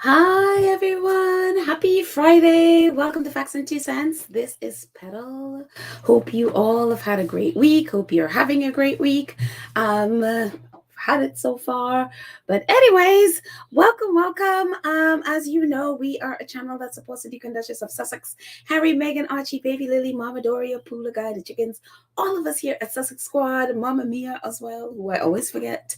Hi everyone, happy Friday. Welcome to Facts and Two Cents. This is Petal. Hope you all have had a great week. Hope you're having a great week. Had it so far. But anyways, welcome. As you know, we are a channel that supports the Duke and Duchess of Sussex, Harry, Meghan, Archie, Baby Lily, Mama Doria, Poola Guy, the chickens, all of us here at Sussex Squad, Mama Mia as well, who I always forget.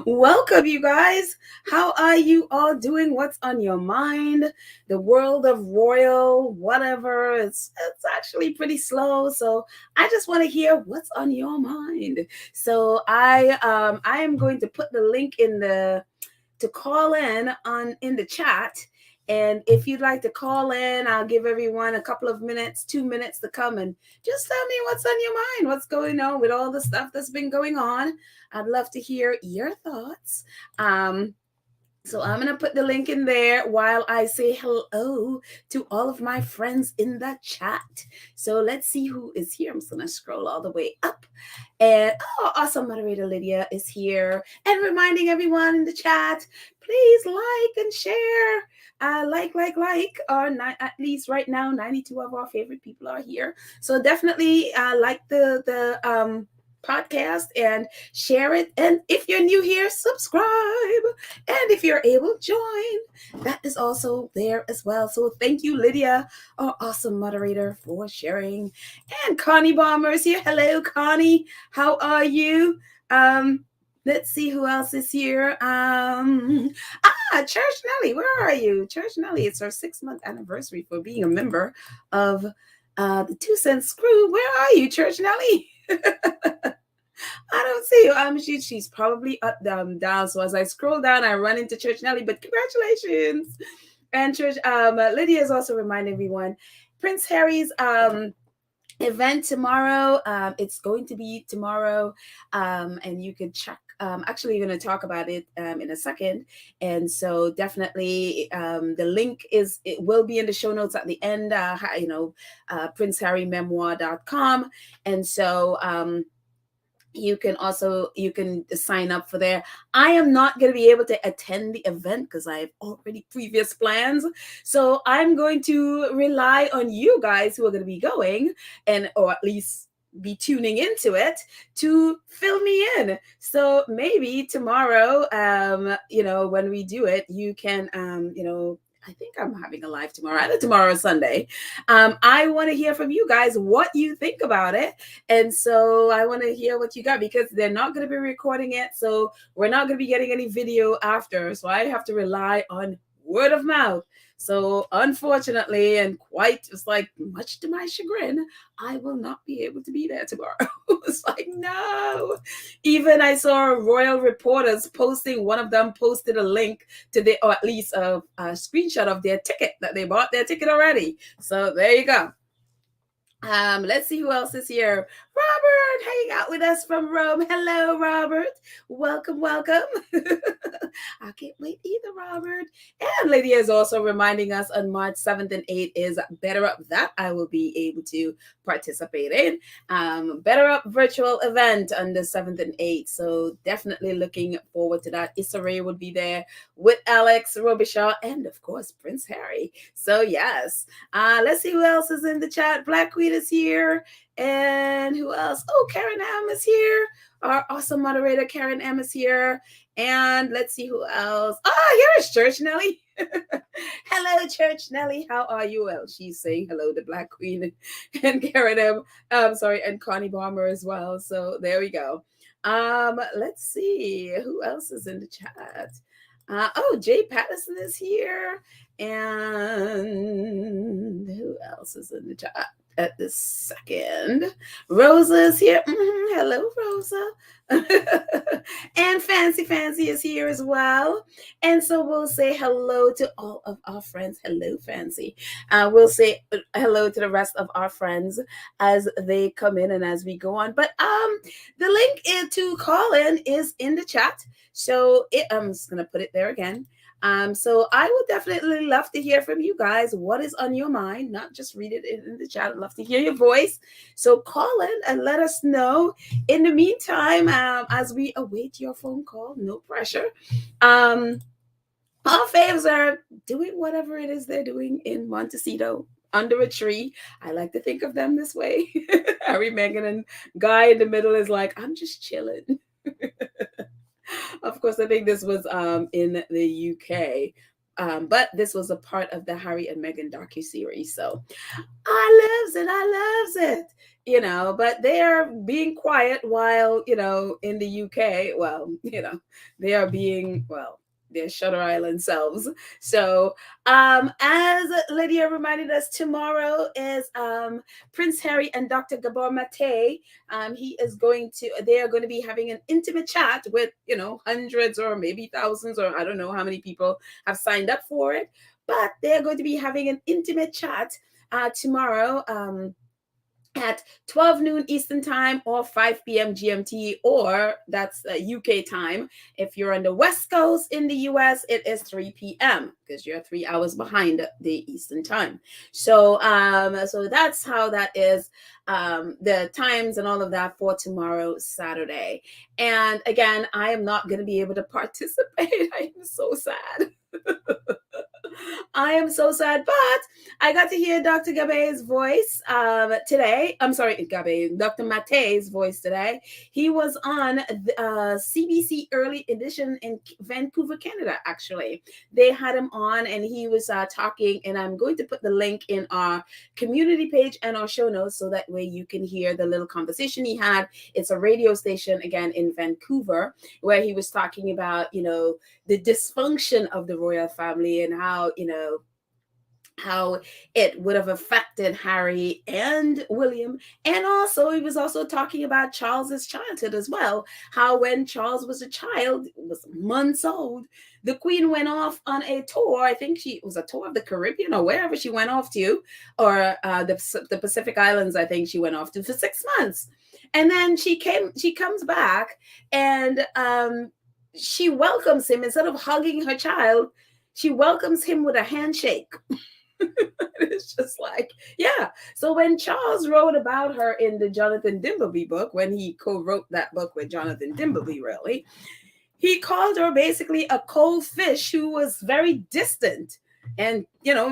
Welcome, you guys. How are you all doing? What's on your mind? The world of royal, whatever. It's actually pretty slow. So I just want to hear what's on your mind. So I am going to put the link in the to call in the chat. And if you'd like to call in, I'll give everyone a couple of minutes, 2 minutes to come and just tell me what's on your mind, what's going on with all the stuff that's been going on. I'd love to hear your thoughts. So I'm going to put the link in there while I say hello to all of my friends in the chat. So let's see who is here. I'm just going to scroll all the way up. And awesome moderator Lydia is here. And reminding everyone in the chat, please like and share. Like. At least right now, 92 of our favorite people are here. So definitely like the podcast and share it. And if you're new here, subscribe. And if you're able, join. That is also there as well. So thank you, Lydia, our awesome moderator, for sharing. And Connie Bomber is here. Hello, Connie. How are you? Let's see who else is here. Church Nelly, where are you? Church Nelly, it's our 6-month anniversary for being a member of the 2 Cents Crew. Where are you, Church Nelly? I don't see you. She's probably up, down. So as I scroll down, I run into Church Nelly. But congratulations, and Church. Lydia is also reminding everyone, Prince Harry's event tomorrow. It's going to be tomorrow, and you can check. Actually, you're going to talk about it in a second, and so definitely the link it will be in the show notes at the end. PrinceHarryMemoir.com, and so. You can sign up for there. I am not going to be able to attend the event because I have already previous plans, so I'm going to rely on you guys who are going to be going, and or at least be tuning into it to fill me in. So maybe tomorrow, when we do it, you can I think I'm having a live tomorrow. Either tomorrow or Sunday. I want to hear from you guys what you think about it. And so I want to hear what you got, because they're not going to be recording it. So we're not going to be getting any video after. So I have to rely on word of mouth. So unfortunately, and quite just like much to my chagrin, I will not be able to be there tomorrow. It's like, no. Even I saw royal reporters posting, one of them posted a link to or at least a screenshot of their ticket, that they bought their ticket already. So there you go. Let's see who else is here. Robert, hanging out with us from Rome. Hello, Robert. Welcome. I can't wait either, Robert. And Lydia is also reminding us on March 7th and 8th is Better Up, that I will be able to participate in. Better Up virtual event on the 7th and 8th. So definitely looking forward to that. Issa Rae would be there with Alex Robichaud and, of course, Prince Harry. So yes. Let's see who else is in the chat. Black Queen is here. And who else? Oh, Karen M is here. Our awesome moderator, Karen M is here. And let's see who else. Here is Church Nelly. Hello, Church Nelly. How are you? Well, she's saying hello to Black Queen and Karen M. And Connie Bomber as well. So there we go. Let's see who else is in the chat. Jay Patterson is here. And who else is in the chat at this second? Rosa is here. Hello, Rosa. And Fancy is here as well. And so we'll say hello to all of our friends. Hello, Fancy. We'll say hello to the rest of our friends as they come in and as we go on. But the link to call in is in the chat. So I'm just going to put it there again. So I would definitely love to hear from you guys. What is on your mind? Not just read it in the chat. I'd love to hear your voice. So call in and let us know. In the meantime, as we await your phone call, no pressure. Our faves are doing whatever it is they're doing in Montecito under a tree. I like to think of them this way. Harry, Meghan, and Guy in the middle is like, I'm just chilling. Of course, I think this was in the UK. But this was a part of the Harry and Meghan docuseries. So I loves it. I loves it. But they are being quiet while, in the UK, well, they are being, well, their Shutter Island selves. So, as Lydia reminded us, tomorrow is Prince Harry and Dr. Gabor Mate. They are going to be having an intimate chat with, hundreds or maybe thousands, or I don't know how many people have signed up for it, but they're going to be having an intimate chat tomorrow at 12 noon Eastern Time or 5 p.m. GMT, or that's UK time. If you're on the West Coast in the US, it is 3 p.m. because you're 3 hours behind the Eastern Time. So that's how that is. The times and all of that for tomorrow, Saturday. And again, I am not going to be able to participate. I am so sad. I am so sad, but I got to hear Dr. Gabe's voice today. I'm sorry, Gabe, Dr. Mate's voice today. He was on the CBC Early Edition in Vancouver, Canada, actually. They had him on and he was talking, and I'm going to put the link in our community page and our show notes so that way you can hear the little conversation he had. It's a radio station, again, in Vancouver, where he was talking about, the dysfunction of the royal family and how it would have affected Harry and William. And also, he was also talking about Charles's childhood as well. How when Charles was a child, was months old, the Queen went off on a tour. I think it was a tour of the Caribbean or wherever she went off to, or the Pacific Islands, I think she went off to for 6 months. And then she comes back and she welcomes him. Instead of hugging her child, she welcomes him with a handshake. It's just like, yeah. So when Charles wrote about her in the Jonathan Dimbleby book, when he co-wrote that book with Jonathan Dimbleby, really, he called her basically a cold fish who was very distant and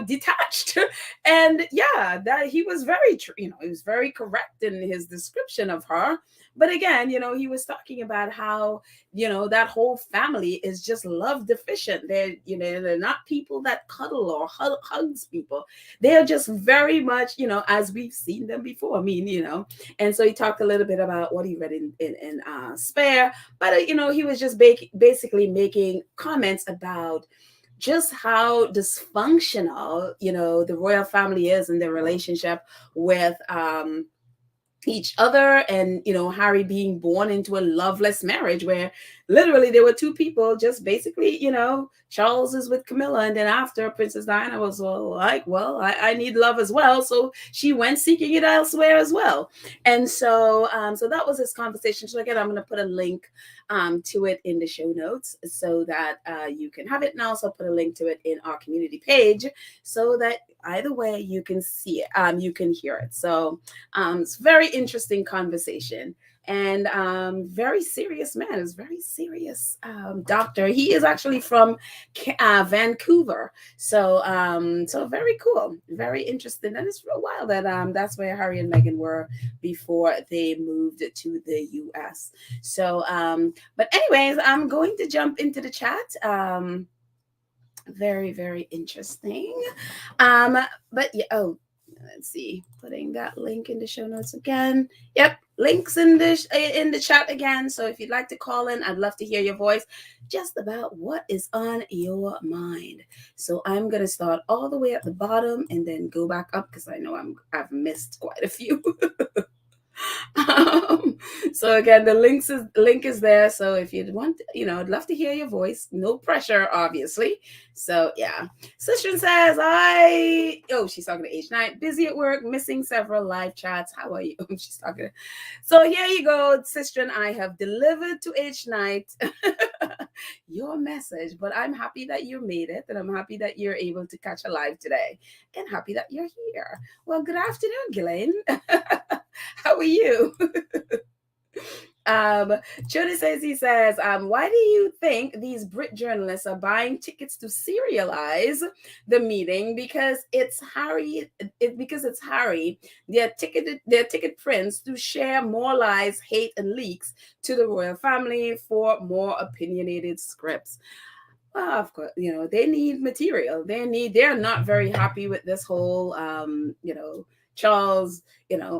detached. And yeah, that he was very he was very correct in his description of her. But again, he was talking about how that whole family is just love deficient. They're not people that cuddle or hugs people. They're just very much as we've seen them before. I mean, and so he talked a little bit about what he read in Spare, but he was just basically making comments about just how dysfunctional the royal family is in their relationship with each other, and Harry being born into a loveless marriage where literally there were two people, just basically Charles is with Camilla, and then after Princess Diana was like, well, I need love as well, so she went seeking it elsewhere as well. And so that was this conversation. So again, I'm going to put a link to it in the show notes so that you can have it, and also put a link to it in our community page so that either way you can see it, you can hear it. So it's very interesting conversation, and very serious man. Is very serious doctor. He is actually from Vancouver. So very cool, very interesting. And it's real wild that that's where Harry and Meghan were before they moved to the US. So but anyways, I'm going to jump into the chat. Very, very interesting. But yeah, let's see, putting that link in the show notes again. Yep, links in the chat again. So if you'd like to call in, I'd love to hear your voice just about what is on your mind. So I'm gonna start all the way at the bottom and then go back up because I know I've missed quite a few. So again, the link is there. So if you want, I'd love to hear your voice. No pressure, obviously. So yeah. Sister says, she's talking to H9. Busy at work, missing several live chats. How are you? She's talking. So here you go, Sister. I have delivered to H9 your message, but I'm happy that you made it, and I'm happy that you're able to catch a live today, and happy that you're here. Well, good afternoon, Ghislaine. How are you? Um, Jody says, he says, why do you think these Brit journalists are buying tickets to serialize the meeting? Because it's Harry. Because it's Harry. Their ticket prints to share more lies, hate, and leaks to the royal family for more opinionated scripts. Well, of course, they need material. They're not very happy with this whole, Charles,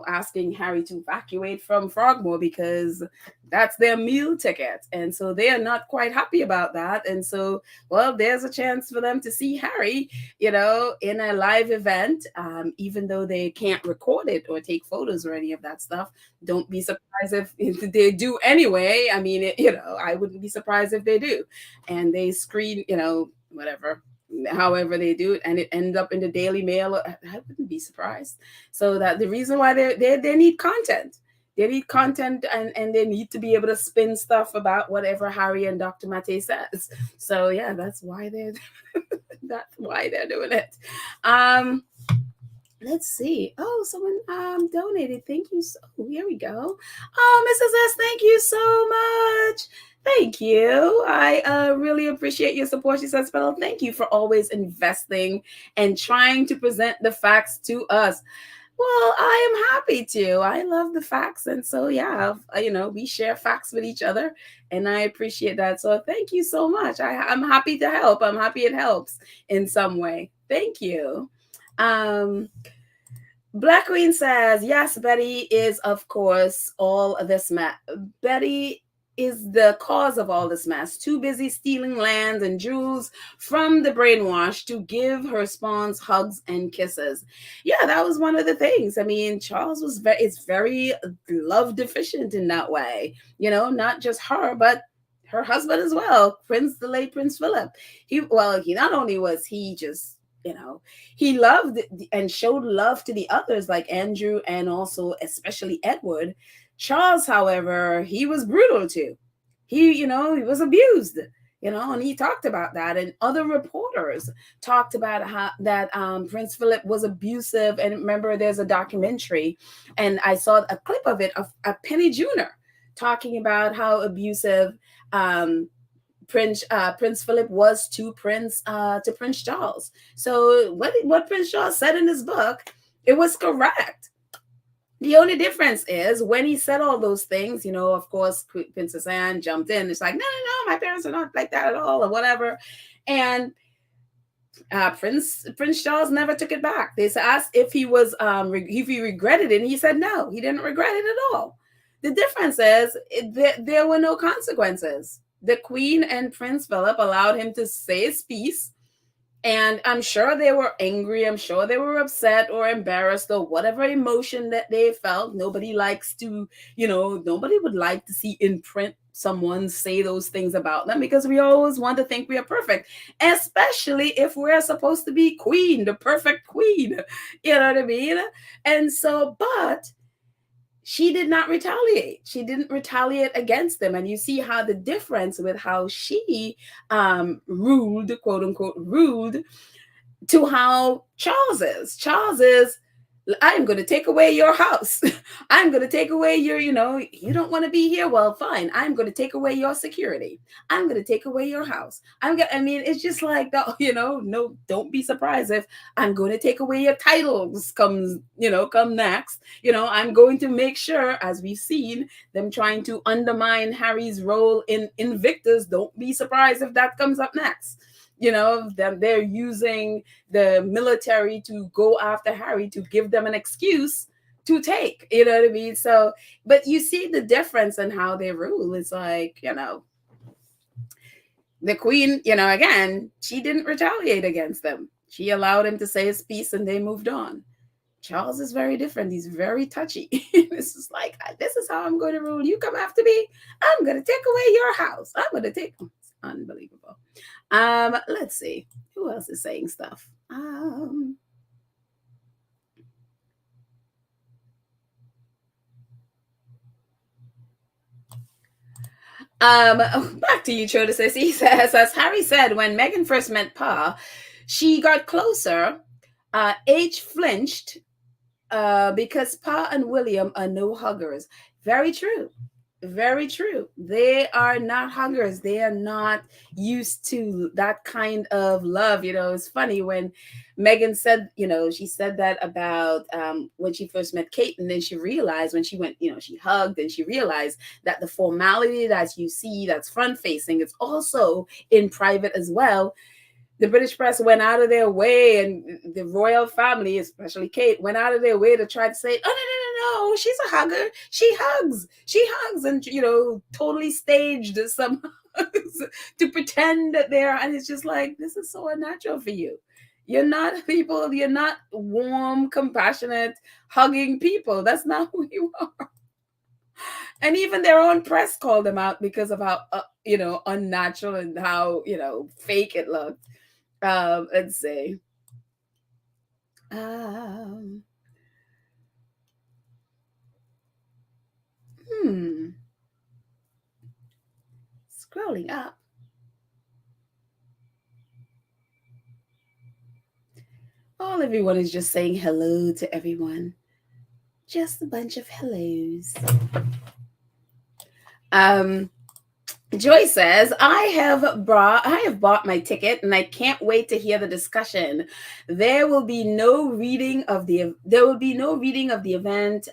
asking Harry to evacuate from Frogmore because that's their meal ticket. And so they are not quite happy about that. And so, well, there's a chance for them to see Harry, in a live event, even though they can't record it or take photos or any of that stuff. Don't be surprised if they do anyway. I mean, I wouldn't be surprised if they do. And they screen, whatever, however they do it, and it ends up in the Daily Mail. I wouldn't be surprised. So that the reason why they need content. They need content, and they need to be able to spin stuff about whatever Harry and Dr. Mate says. So yeah, that's why they're doing it. Let's see. Oh, someone donated. Thank you. So here we go. Oh, Mrs. S, thank you so much. Thank you. I really appreciate your support. She says, "Fellow, thank you for always investing and trying to present the facts to us." Well, I am happy to. I love the facts. And so, yeah, we share facts with each other, and I appreciate that. So thank you so much. I'm happy to help. I'm happy it helps in some way. Thank you. Black Queen says, yes, Betty is, of course, all this mess. Betty is the cause of all this mess. Too busy stealing land and jewels from the brainwash to give her spawns hugs and kisses. Yeah, that was one of the things. I mean, Charles is very love deficient in that way. Not just her, but her husband as well, the late Prince Philip. He not only was he just he loved and showed love to the others like Andrew and also especially Edward. Charles, however, he was brutal too. He was abused, and he talked about that. And other reporters talked about how that Prince Philip was abusive. And remember, there's a documentary, and I saw a clip of it of Penny Jr. talking about how abusive Prince Philip was to Prince Charles. So what Prince Charles said in his book, it was correct. The only difference is when he said all those things, of course, Princess Anne jumped in. It's like, no, my parents are not like that at all, or whatever. And Prince Charles never took it back. They asked if he was if he regretted it, and he said no, he didn't regret it at all. The difference is there were no consequences. The Queen and Prince Philip allowed him to say his piece. And I'm sure they were angry. I'm sure they were upset or embarrassed or whatever emotion that they felt. Nobody would like to see in print someone say those things about them, because we always want to think we are perfect, especially if we're supposed to be queen, the perfect queen. You know what I mean? And so, but she did not retaliate. She didn't retaliate against them. And you see how the difference with how she ruled, quote unquote, ruled, to how Charles is. Charles is, I'm going to take away your house. I'm going to take away your, you don't want to be here. Well, fine. I'm going to take away your security. I'm going to take away your house. It's just like, no, don't be surprised if I'm going to take away your titles come next. I'm going to make sure, as we've seen them trying to undermine Harry's role in Invictus, don't be surprised if that comes up next. They're using the military to go after Harry to give them an excuse to take, you know what I mean? So, but you see the difference in how they rule. It's like, the Queen, again, she didn't retaliate against them. She allowed him to say his piece and they moved on. Charles is very different. He's very touchy. This is like, this is how I'm going to rule. You come after me, I'm going to take away your house. I'm going to take, it's unbelievable. Let's see. Who else is saying stuff? Back to you, Choda says. He says, as Harry said, when Meghan first met Pa, she got closer. H flinched because Pa and William are no huggers. Very true. Very true. They are not huggers. They are not used to that kind of love. It's funny when Megan said, she said that about when she first met Kate, and then she realized when she went, she hugged, and she realized that the formality that you see that's front facing, it's also in private as well. The British press went out of their way, and the royal family, especially Kate, went out of their way to try to say, "Oh, no, no, no, no, she's a hugger. She hugs," and totally staged some hugs to pretend that they're. And it's just like, this is so unnatural for you. You're not people. You're not warm, compassionate, hugging people. That's not who you are. And even their own press called them out because of how unnatural and how fake it looked. Let's see. Um, hmm. Scrolling up. Everyone is just saying hello to everyone. Just a bunch of hellos. Um, Joy says, I have bought my ticket and I can't wait to hear the discussion. There will be no reading of the event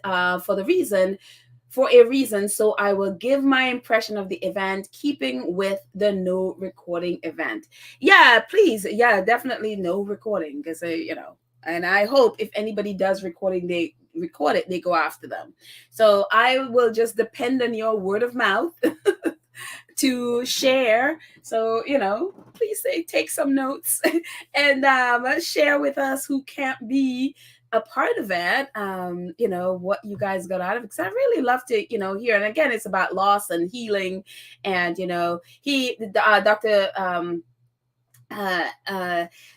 for a reason, so I will give my impression of the event, keeping with the no recording event. Yeah, please. Yeah, definitely no recording, because and I hope if anybody does recording, they record it, they go after them. So I will just depend on your word of mouth to share. So, please take some notes and share with us who can't be a part of it, what you guys got out of it. Because I really love to, hear. And again, it's about loss and healing. And, Dr.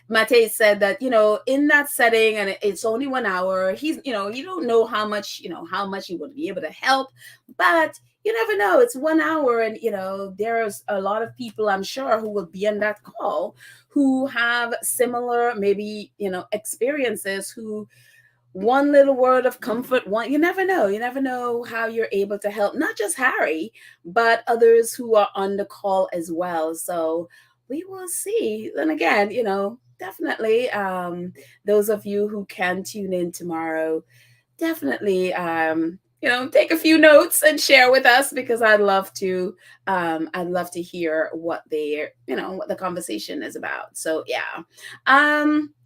Mate said that in that setting, and it's only 1 hour, he's you don't know how much he would be able to help, but you never know. It's 1 hour, and there's a lot of people, I'm sure, who will be on that call who have similar maybe experiences, who one little word of comfort, you never know how you're able to help not just Harry but others who are on the call as well. So we will see. And again, definitely, those of you who can tune in tomorrow, definitely, take a few notes and share with us, because I'd love to hear what what the conversation is about. So yeah.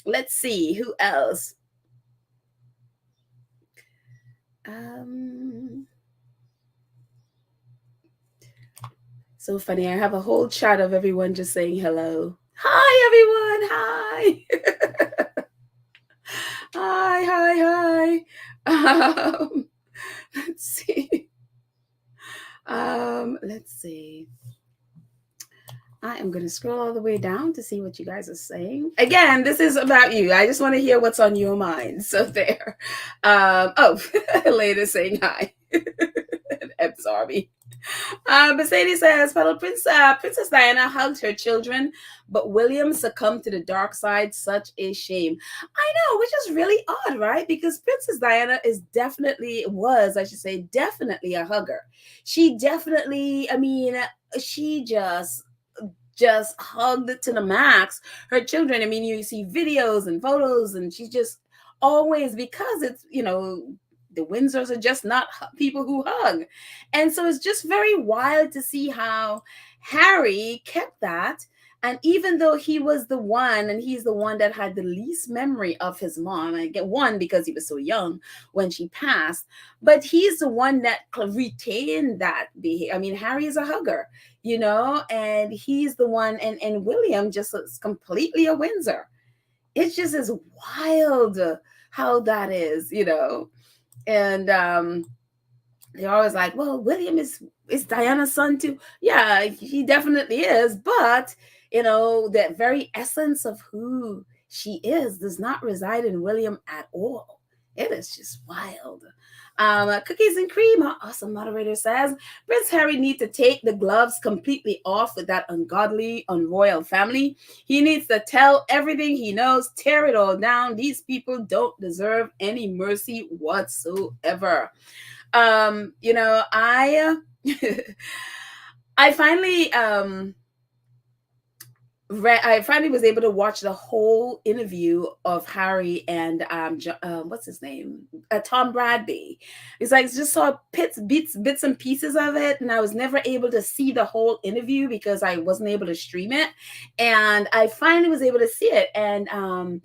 Let's see who else. So funny. I have a whole chat of everyone just saying hello. Hi, everyone. Hi. Hi. Let's see. Let's see. I am going to scroll all the way down to see what you guys are saying. Again, this is about you. I just want to hear what's on your mind. So there. Elena saying hi. Absorb me. Mercedes says, fellow Princess Diana hugged her children, but William succumbed to the dark side. Such a shame. I know, which is really odd, right? Because Princess Diana I should say, definitely a hugger. She definitely, she just hugged to the max her children. I mean, you see videos and photos, and she's just always, because it's, the Windsors are just not people who hug. And so it's just very wild to see how Harry kept that. And even though he was the one, and he's the one that had the least memory of his mom, I get one because he was so young when she passed, but he's the one that retained that behavior. I mean, Harry is a hugger, and he's the one, and William just is completely a Windsor. It's just as wild how that is, and they're always like, well, William is Diana's son too. Yeah, he definitely is, but that very essence of who she is does not reside in William at all. It is just wild. Cookies and cream, our awesome moderator says, Prince Harry needs to take the gloves completely off with that ungodly, unroyal family. He needs to tell everything he knows, tear it all down. These people don't deserve any mercy whatsoever. I finally I finally was able to watch the whole interview of Harry and what's his name, Tom Bradby. It's like just saw bits and pieces of it, and I was never able to see the whole interview because I wasn't able to stream it. And I finally was able to see it, and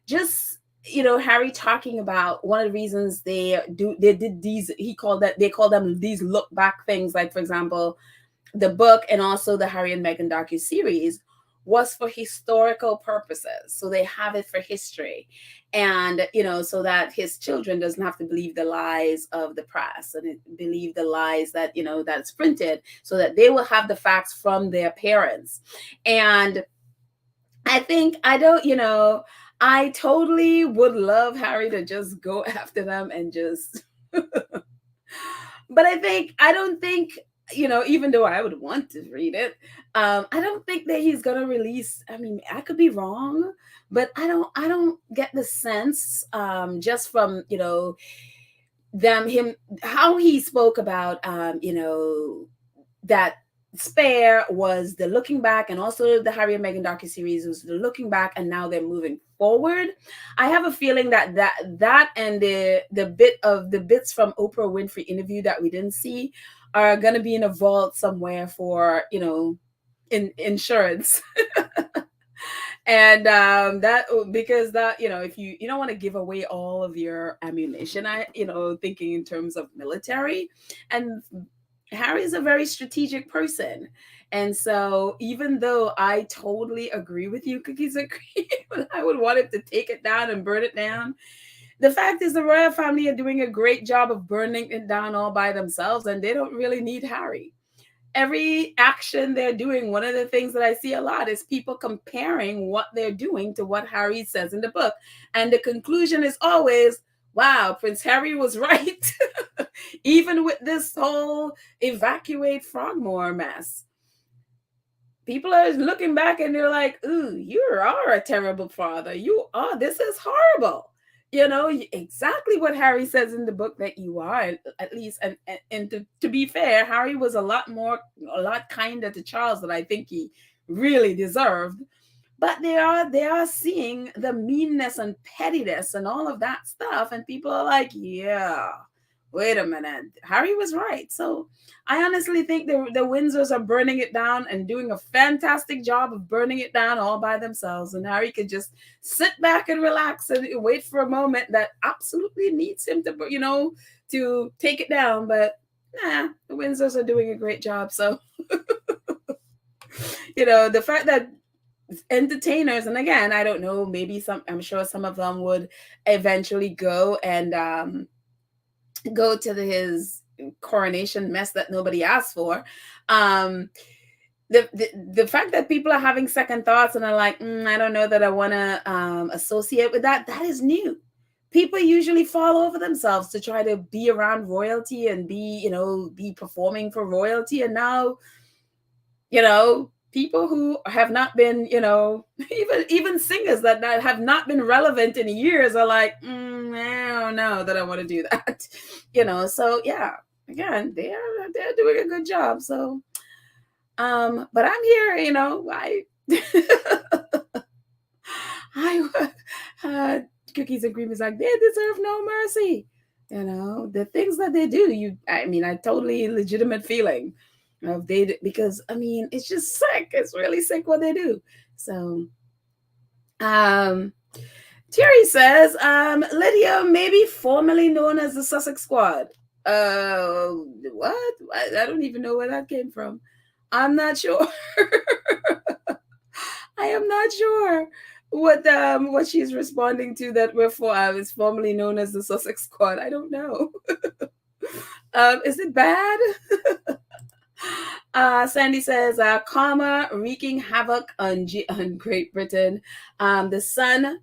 just Harry talking about one of the reasons they did these. They call them these look back things, like for example the book and also the Harry and Meghan docu-series was for historical purposes. So they have it for history. And, so that his children doesn't have to believe the lies of the press and believe the lies that, that's printed, so that they will have the facts from their parents. And I think, I totally would love Harry to just go after them and just but I don't think, even though I would want to read it, I don't think that he's gonna release. I mean, I could be wrong, but I don't get the sense, just from him, how he spoke about, that Spare was the looking back, and also the Harry and Meghan docuseries was the looking back, and now they're moving forward. I have a feeling that and the bits from Oprah Winfrey interview that we didn't see are going to be in a vault somewhere for in insurance. And that, because that, if you don't want to give away all of your ammunition, thinking in terms of military, and Harry's a very strategic person. And so even though I totally agree with you, Cookies and Cream, I would want him to take it down and burn it down. The fact is the royal family are doing a great job of burning it down all by themselves, and they don't really need Harry. Every action they're doing, one of the things that I see a lot is people comparing what they're doing to what Harry says in the book. And the conclusion is always, wow, Prince Harry was right. Even with this whole evacuate Frogmore mess, people are looking back and they're like, ooh, you are a terrible father. You are, this is horrible. Exactly what Harry says in the book that you are, at least. And to be fair, Harry was a lot kinder to Charles than I think he really deserved. But they are seeing the meanness and pettiness and all of that stuff, and people are like, yeah, wait a minute, Harry was right. So I honestly think the Windsors are burning it down and doing a fantastic job of burning it down all by themselves, and Harry could just sit back and relax and wait for a moment that absolutely needs him to take it down. But nah, the Windsors are doing a great job. So the fact that entertainers, and again, I don't know, maybe I'm sure some of them would eventually go and go to his coronation mess that nobody asked for. The fact that people are having second thoughts and are like, I don't know that I want to associate with that is new. People usually fall over themselves to try to be around royalty and be performing for royalty, and now people who have not been, even singers that have not been relevant in years are like, I don't know that I want to do that. So yeah, again, they're doing a good job. So but I'm here, I Cookies and Cream is like, they deserve no mercy. The things that they do, I totally legitimate feeling of because it's just sick. It's really sick what they do. So Terry says, Lydia may be formerly known as the Sussex Squad. What? I don't even know where that came from. I'm not sure. I am not sure what she's responding to, that we're is formerly known as the Sussex Squad. I don't know. Is it bad? Sandy says, karma wreaking havoc on Great Britain. The sun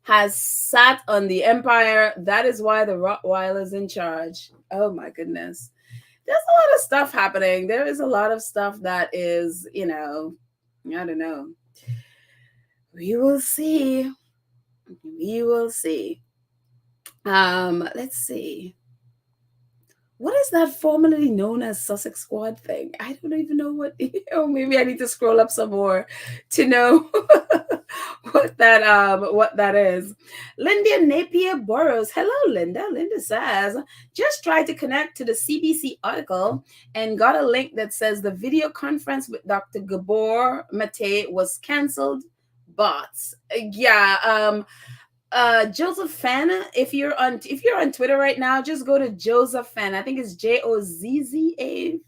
has sat on the empire. That is why the Rottweiler's in charge. Oh my goodness. There's a lot of stuff happening. There is a lot of stuff that is, I don't know. We will see. We will see. Let's see. what is that formerly known as Sussex Squad thing? I don't even know what. Oh, maybe I need to scroll up some more to know what that is. Linda Napier Burrows. Hello, Linda. Linda says, just tried to connect to the CBC article and got a link that says the video conference with Dr. Gabor Mate was cancelled. Bots. Yeah. Joseph Fan, if you're on Twitter right now, just go to Joseph Fan. I think it's JOZZAPHEN,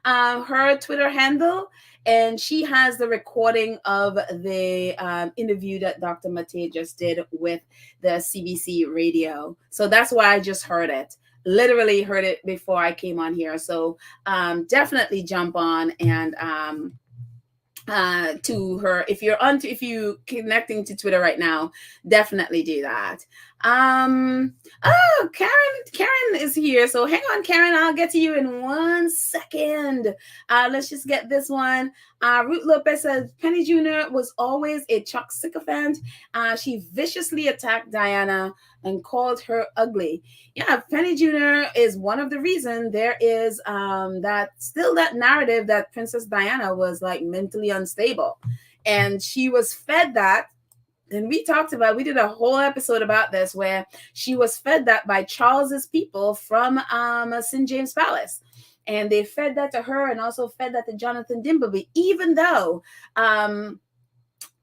her Twitter handle, and she has the recording of the interview that Dr. Mate just did with the CBC radio. So that's why I just heard it. Literally heard it before I came on here. So definitely jump on and to her. If you connecting to Twitter right now, definitely do that. Oh, Karen is here, so hang on, Karen, I'll get to you in 1 second. Let's just get this one. Ruth Lopez says Penny Jr. was always a Chuck sycophant. She viciously attacked Diana and called her ugly. Yeah, Penny Jr. is one of the reasons there is that narrative that Princess Diana was like mentally unstable, and she was fed that. And we did a whole episode about this where she was fed that by Charles's people from St. James Palace. And they fed that to her and also fed that to Jonathan Dimbleby, even though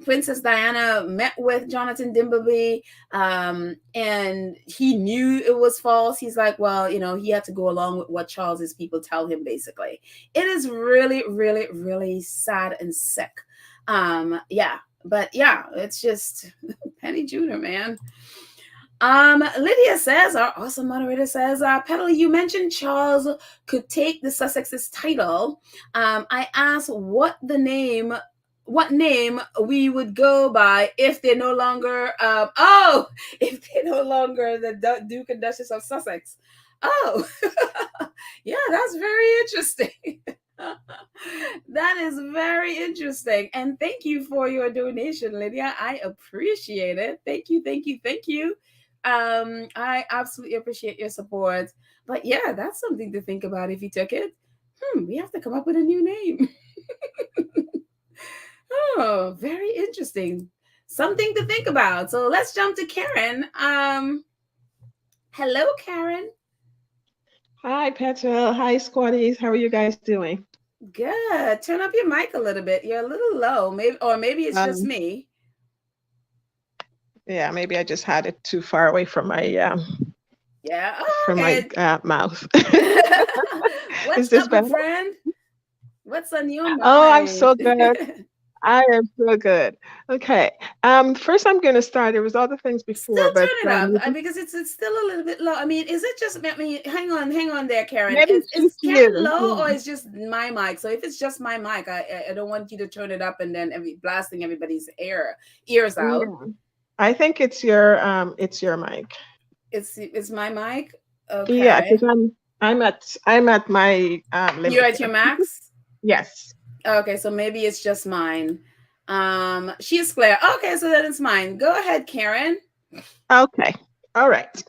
Princess Diana met with Jonathan Dimbleby and he knew it was false. He's like, well, he had to go along with what Charles's people tell him, basically. It is really, really, really sad and sick. Yeah. But yeah, it's just Penny Jr., man. Lydia says, our awesome moderator says, Petal, you mentioned Charles could take the Sussex's title. I asked what name we would go by if they're no longer the Duke and Duchess of Sussex. Oh, yeah, that's very interesting. That is very interesting. And thank you for your donation, Lydia. I appreciate it. Thank you, thank you, thank you. I absolutely appreciate your support. But yeah, that's something to think about if you took it. We have to come up with a new name. Oh, very interesting. Something to think about. So let's jump to Karen. Hello, Karen. Hi, Petra. Hi, Squaddies. How are you guys doing? Good. Turn up your mic a little bit. You're a little low. Maybe it's just me. Yeah, maybe I just had it too far away from my my mouth. What's up, my friend? What's on your mind? Oh, I'm so good. I am so good. Okay. First I'm going to start. There was other things before, still turn it up because it's still a little bit low. I mean, is it just? I mean, hang on there, Karen. Is Karen low or is just my mic? So if it's just my mic, I don't want you to turn it up and then blasting everybody's ears out. Yeah. I think it's your mic. It's my mic. Okay. Yeah, because I'm at my limit. You're at your max? Yes. Okay, so maybe it's just mine. She is Claire. Okay, so then it's mine. Go ahead, Karen. Okay. All right.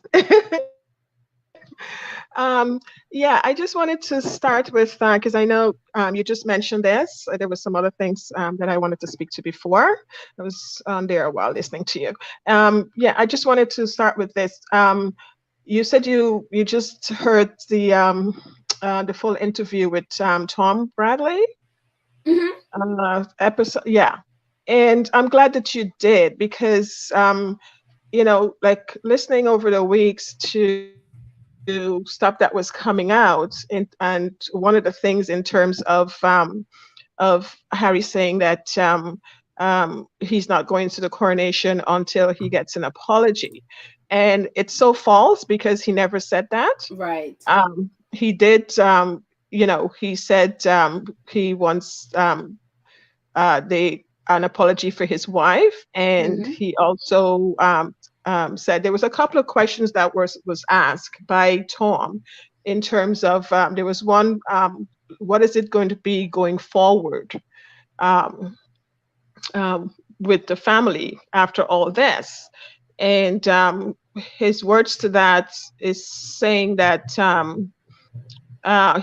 Yeah, I just wanted to start with because I know you just mentioned this. There was some other things that I wanted to speak to before. I was on there while listening to you. Yeah, I just wanted to start with this. You said you just heard the full interview with Tom Bradley. Episode, yeah, and I'm glad that you did because like listening over the weeks to stuff that was coming out, and one of the things in terms of Harry saying that he's not going to the coronation until he gets an apology, and it's so false because he never said that. Right. He did. He said he wants an apology for his wife, and he also said there was a couple of questions that was asked by Tom in terms of there was one, what is it going to be going forward with the family after all this? And his words to that is saying that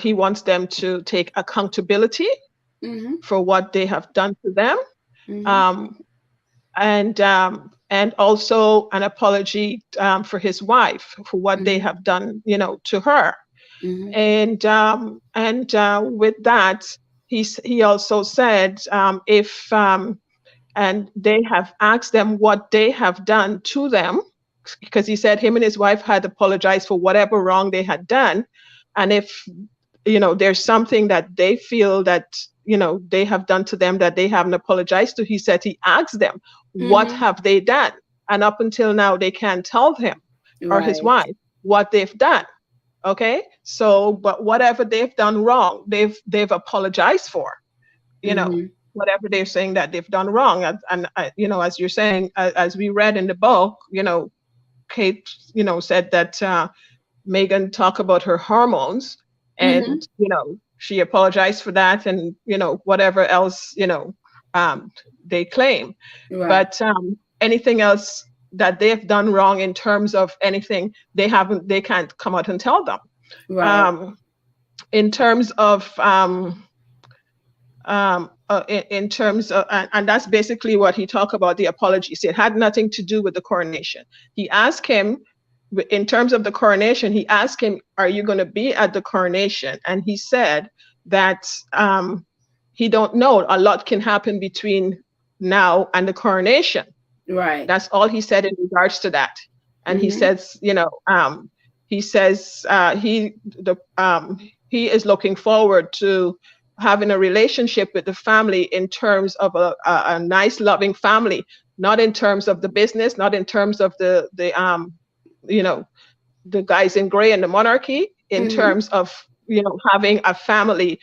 he wants them to take accountability Mm-hmm. for what they have done to them, Mm-hmm. um, and also an apology for his wife for what they Mm-hmm. have done, to her. Mm-hmm. And with that, he also said, if and they have asked them what they have done to them, because he said him and his wife had apologized for whatever wrong they had done, and if there's something that they feel that they have done to them that they haven't apologized to, he said he asked them what Mm-hmm. have they done, and up until now they can't tell him or his Right. wife what they've done. Okay, so but whatever they've done wrong, they've apologized for, you know Mm-hmm. whatever they're saying that they've done wrong. And as you're saying, as we read in the book, Kate said that Meghan talked about her hormones, Mm-hmm. and she apologized for that, and whatever else um, they claim. Right. But anything else that they've done wrong in terms of anything, they can't come out and tell them. Right. um, in terms of in terms of, and that's basically what he talked about, the apologies. It had nothing to do with the coronation. He asked him, in terms of the coronation, he asked him, are you going to be at the coronation? And he said that he don't know. A lot can happen between now and the coronation. Right. That's all he said in regards to that. And he Mm-hmm. says, he says he is looking forward to having a relationship with the family in terms of a nice, loving family, not in terms of the business, not in terms of you know, the guys in gray and the monarchy, in Mm-hmm. terms of, having a family,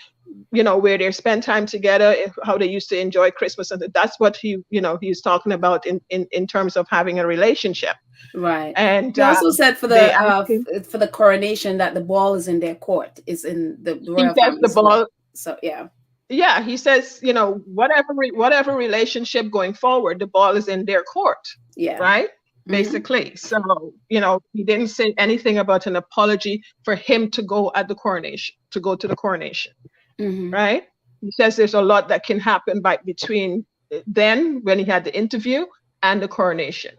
where they spend time together, how they used to enjoy Christmas. And that's what he's talking about in terms of having a relationship. Right. And He also said for they the asked him, for the coronation that the ball is in their court, is in the he royal says the family's court. ball, So yeah. yeah, he says, whatever relationship going forward, the ball is in their court, Yeah. right? Mm-hmm. Basically. So, he didn't say anything about an apology for him to go at the coronation, to go to the coronation, Mm-hmm. right? He says there's a lot that can happen between then when he had the interview and the coronation,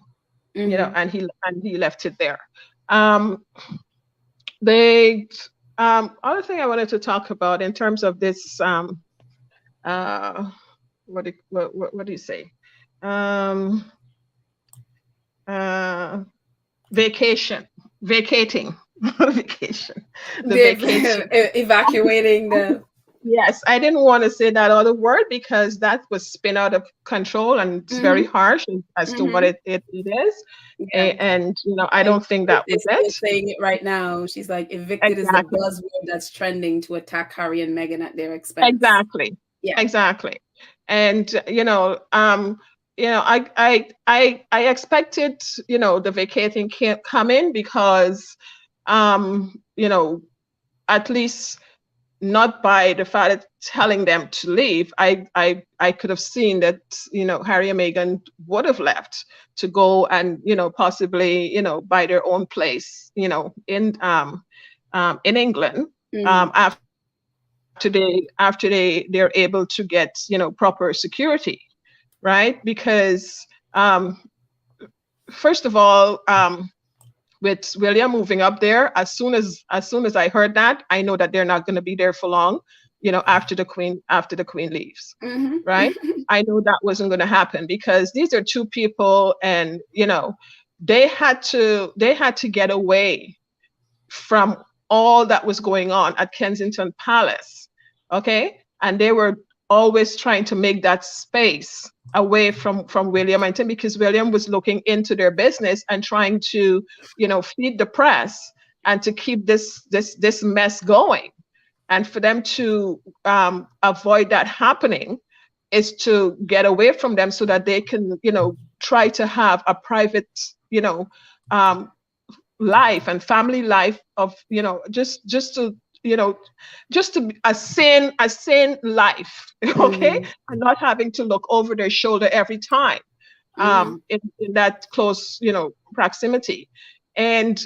Mm-hmm. and he left it there. Um, they Other thing I wanted to talk about in terms of this uh, what do you say? Um, uh, vacation, vacating, vacation, the vacation. Evacuating the. Yes, I didn't want to say that other word because that was spin out of control and it's very Mm-hmm. harsh as to what Mm-hmm. it is. Yeah. And I don't think Evicted that was is it. still saying it right now. She's like, evicted is the Exactly. buzzword that's trending to attack Harry and Meghan at their expense. Exactly. Yeah. Exactly. And I expected the vacating can't come in because um, you know, at least not by the father telling them to leave. I could have seen that Harry and Meghan would have left to go and possibly buy their own place in England, Mm. after they're able to get proper security, right? Because first of all, with William moving up there, as soon as I heard that, I know that they're not going to be there for long, after the queen leaves, right? Mm-hmm. I know that wasn't going to happen because these are two people, and they had to get away from all that was going on at Kensington Palace. Okay. And they were always trying to make that space away from William and Tim, because William was looking into their business and trying to, feed the press and to keep this mess going. And for them to avoid that happening is to get away from them so that they can, try to have a private, um, life and family life of just to a sane life. Okay, Mm. and not having to look over their shoulder every time. in that close, proximity. And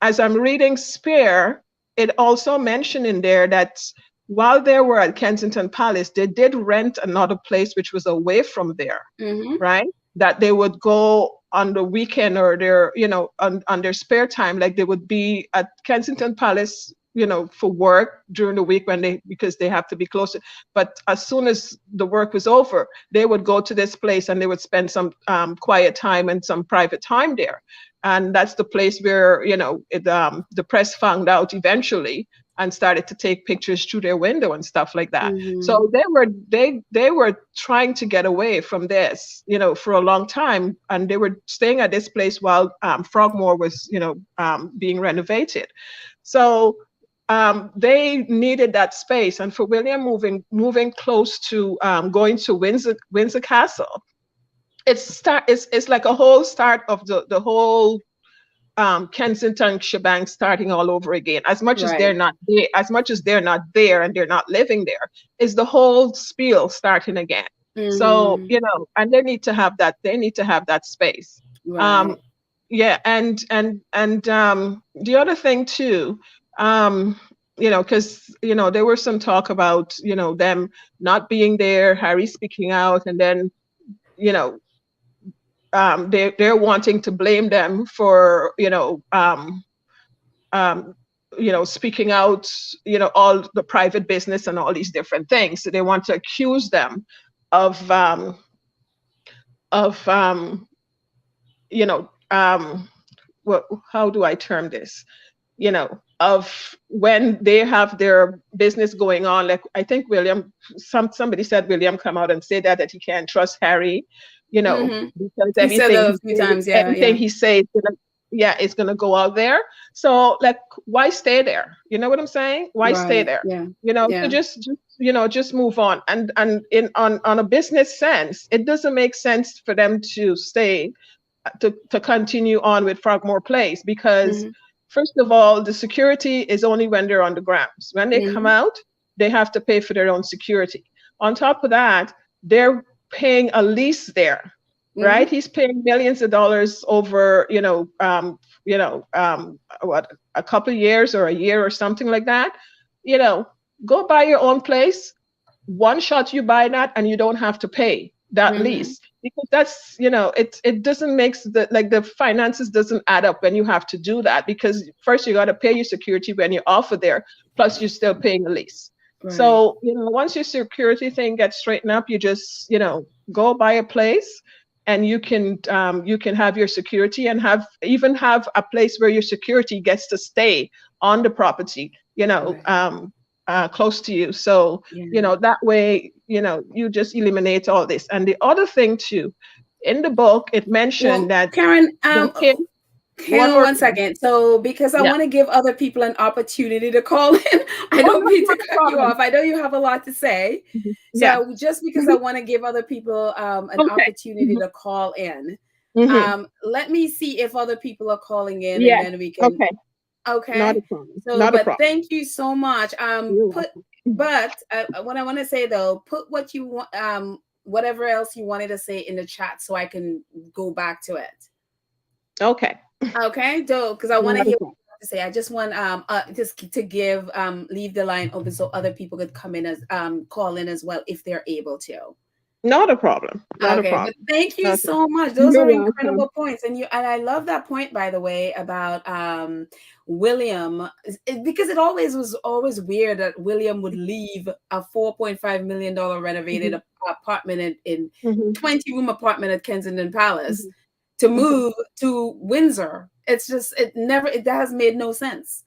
as I'm reading Spear, it also mentioned in there that while they were at Kensington Palace, they did rent another place which was away from there, Mm-hmm. right? That they would go on the weekend or their, on their spare time, like they would be at Kensington Palace, for work during the week because they have to be closer. But as soon as the work was over, they would go to this place and they would spend some quiet time and some private time there. And that's the place where, the press found out eventually and started to take pictures through their window and stuff like that. Mm-hmm. So they were trying to get away from this, for a long time, and they were staying at this place while Frogmore was, being renovated. So they needed that space, and for William moving close to going to Windsor Castle, it's like a whole start of the whole Kensington shebang starting all over again. As much as they're Right. not there, and they're not living there, is the whole spiel starting again. So, Mm-hmm. and they need to have that. They need to have that space. Um, Right. yeah, and the other thing too, because there was some talk about them not being there, Harry speaking out, and then you know they're wanting to blame them for speaking out, all the private business and all these different things. So they want to accuse them of of you know what how do I term this? Of when they have their business going on, like I think somebody said William come out and say that he can't trust Harry, Mm-hmm. because He said that a few times. Yeah. everything Yeah. he says, it's gonna go out there. So like, why stay there? You know what I'm saying? Why stay Right. there? Yeah. So Yeah. just move on. And on a business sense, it doesn't make sense for them to stay to continue on with Frogmore Place, because Mm-hmm. first of all, the security is only when they're on the grounds. When they come Mm-hmm. out, they have to pay for their own security. On top of that, they're paying a lease there, right? Mm-hmm. He's paying millions of dollars over, what, a couple of years or a year or something like that. You know, go buy your own place. One shot you buy that, and you don't have to pay that Mm-hmm. lease, because that's, it doesn't make the finances doesn't add up when you have to do that, because first you got to pay your security when you're off of there, plus you're still paying a lease. Right. So once your security thing gets straightened up, you just go buy a place, and you can have your security, and have a place where your security gets to stay on the property, Right. close to you. So, Yeah. that way, you just eliminate all this. And the other thing too, in the book, it mentioned Well, that Karen, the king, hang one on more one thing. second. So, because I Yeah. want to give other people an opportunity to call in, I Oh, don't that's mean to not a cut you problem. off. I know you have a lot to say. Yeah. So, just because I Mhm. want to give other people an Okay. opportunity to call in, Hmm. let me see if other people are calling in, and Yes. then we can. Okay. Not a Okay. problem. So, Not a but problem. thank you so much. You're welcome. Mhm. But what I want to say though, put what you want, whatever else you wanted to say in the chat, so I can go back to it. Okay. Okay, dope. Because I want to Not a hear problem. what you have to say. I just want just to give leave the line open so other people could come in as call in as well if they're able to. Not a problem. Not a Okay, but problem. thank you Not a, so much. Those you're are welcome. incredible points, and I love that point, by the way, about William, because it always was always weird that William would leave a $4.5 million renovated Hmm. apartment in Hmm. 20-room apartment at Kensington Palace Hmm. to Hmm. move to Windsor. It's just that has made no sense,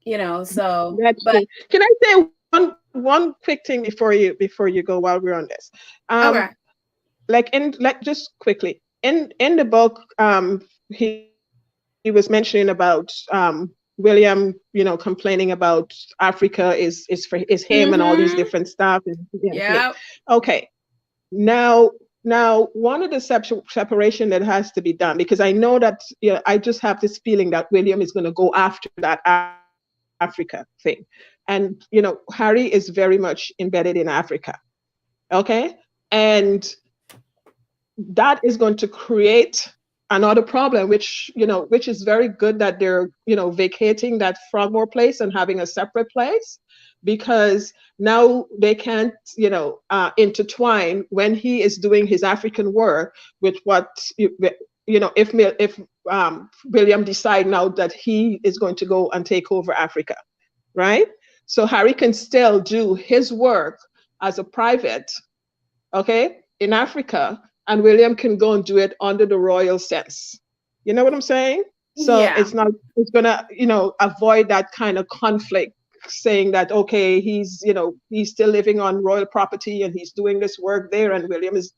So, That's but true. Can I say one quick thing before you go, while we're on this? okay. Just quickly, in the book, he was mentioning about William, complaining about Africa is him and all these different Mm-hmm. stuff, and Yeah. okay. Now, one of the separation that has to be done, because I know that, I just have this feeling that William is going to go after that Africa thing, and Harry is very much embedded in Africa, okay, and that is going to create another problem, which, which is very good that they're, vacating that Frogmore place and having a separate place, because now they can't, intertwine when he is doing his African work with what, if William decide now that he is going to go and take over Africa, right? So Harry can still do his work as a private, okay, in Africa, and William can go and do it under the royal sense. You know what I'm saying? So Yeah. it's gonna, avoid that kind of conflict, saying that, okay, he's still living on royal property and he's doing this work there, and William is,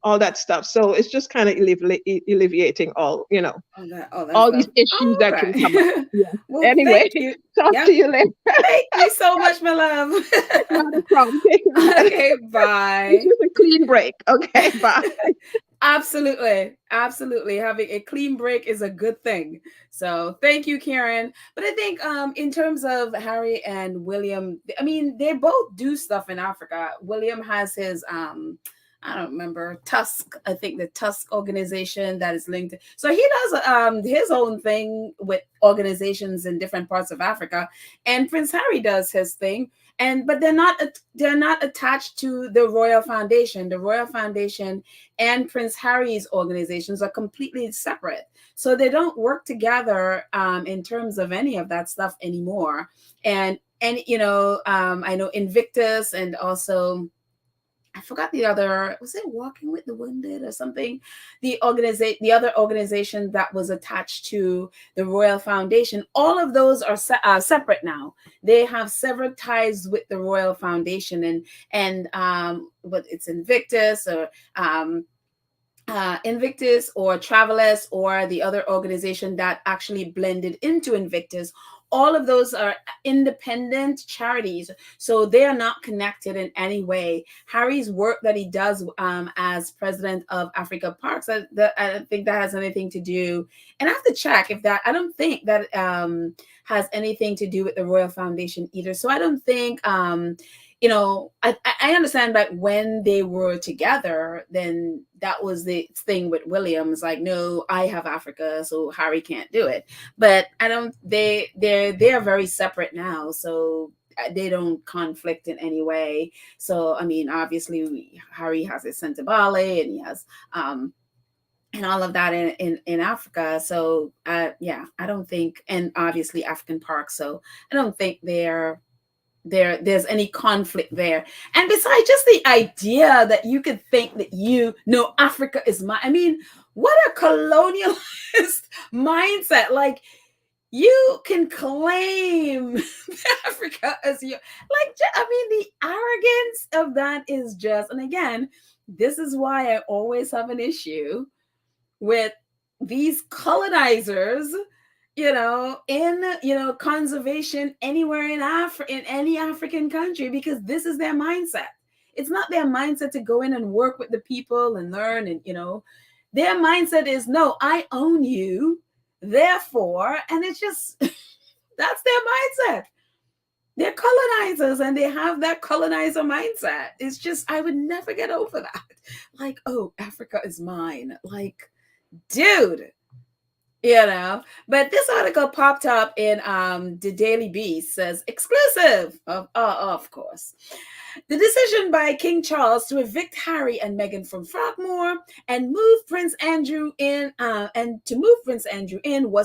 all that stuff. So it's just kind of alleviating Oh, all that's these issues all that can come up. right. Yeah. Well, Anyway, thank you. talk to Yep. you later. Thank you so much, my love. Not a problem. Take it easy. Okay, It's bye. just a clean break. Okay, bye. Absolutely. Absolutely. Having a clean break is a good thing. So thank you, Karen. But I think in terms of Harry and William, I mean, they both do stuff in Africa. William has his I don't remember, Tusk, I think the Tusk organization that is linked. So he does his own thing with organizations in different parts of Africa, and Prince Harry does his thing. And but they're not attached to the Royal Foundation. The Royal Foundation and Prince Harry's organizations are completely separate. So they don't work together in terms of any of that stuff anymore. And I know Invictus, and also I forgot the other, was it Walking with the Wounded or something? The other organization that was attached to the Royal Foundation. All of those are separate now. They have severed ties with the Royal Foundation, but it's Invictus or Travelers, or the other organization that actually blended into Invictus. All of those are independent charities, so they are not connected in any way. Harry's work that he does as president of Africa Parks, I don't think that has anything to do, and I have to check if that, I don't think that has anything to do with the Royal Foundation either. So I don't think I understand that when they were together, then that was the thing with Williams, like, no, I have Africa, so Harry can't do it. But I don't, they're very separate now, so they don't conflict in any way. So I mean, obviously Harry has his Sentebale, and he has and all of that in Africa. So yeah, I don't think, and obviously African Park, so I don't think there's any conflict there. And besides, just the idea that you could think that Africa is mine. I mean, what a colonialist mindset. Like, you can claim Africa as your, like, I mean, the arrogance of that is just, and again, this is why I always have an issue with these colonizers, in conservation anywhere in any African country, because this is their mindset. It's not their mindset to go in and work with the people and learn, and their mindset is, no, I own you, therefore, and it's just that's their mindset. They're colonizers, and they have that colonizer mindset. It's just, I would never get over that. Like, oh, Africa is mine. Like, dude, but this article popped up in the Daily Beast, says exclusive of course, the decision by King Charles to evict Harry and Meghan from Frogmore and move Prince Andrew in was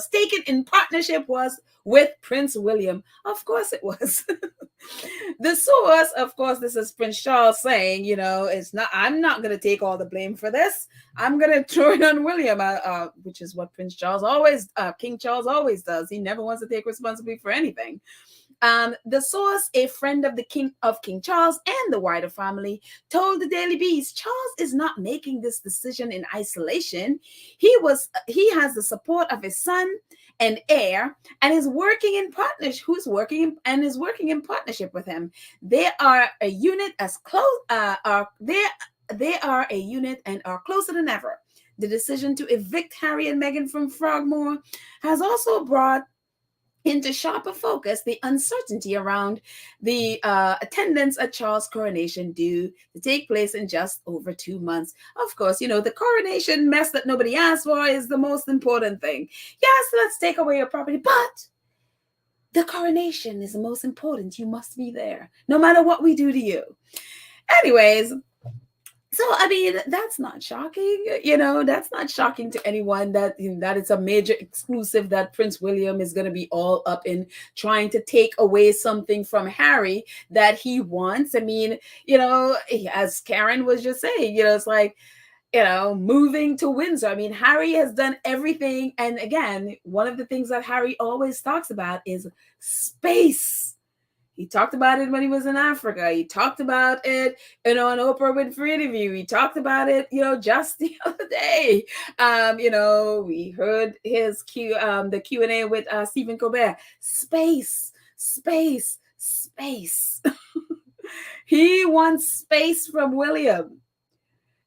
taken in partnership with Prince William. Of course it was. The source, of course, this is Prince Charles saying, I'm not going to take all the blame for this. I'm going to throw it on William, which is what King Charles always does. He never wants to take responsibility for anything. The source, a friend of King Charles and the wider family, told the Daily Beast Charles is not making this decision in isolation. He has the support of his son and heir, and is working in partnership. Is working in partnership with him. They are a unit they are a unit and are closer than ever. The decision to evict Harry and Meghan from Frogmore has also brought into sharper focus the uncertainty around the attendance at Charles' coronation due to take place in just over 2 months. Of course, the coronation mess that nobody asked for is the most important thing. Yes, let's take away your property, but the coronation is the most important. You must be there, no matter what we do to you. Anyways, so I mean, that's not shocking. That's not shocking to anyone that it's a major exclusive that Prince William is going to be all up in trying to take away something from Harry that he wants. I mean, as Karen was just saying, it's like, moving to Windsor. I mean, Harry has done everything. And again, one of the things that Harry always talks about is space. He talked about it when he was in Africa. He talked about it, on Oprah Winfrey interview. He talked about it, just the other day. We heard his the Q&A with Stephen Colbert. Space, space, space. He wants space from William.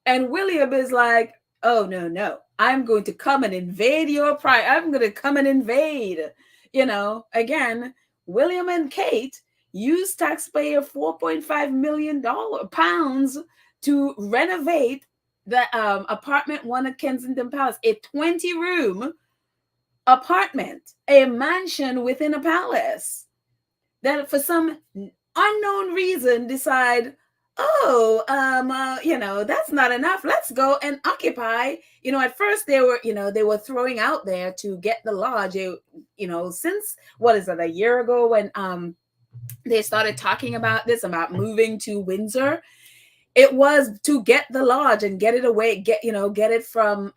And William is like, oh, no. I'm going to come and invade your pride. I'm going to come and invade. Again, William and Kate used taxpayer $4.5 million to renovate the apartment one at Kensington Palace, a 20-room apartment, a mansion within a palace that for some unknown reason decide, that's not enough. Let's go and occupy. At first they were throwing out there to get the lodge. Since what is it, a year ago when they started talking about this, about moving to Windsor, it was to get the lodge and get it away, get it from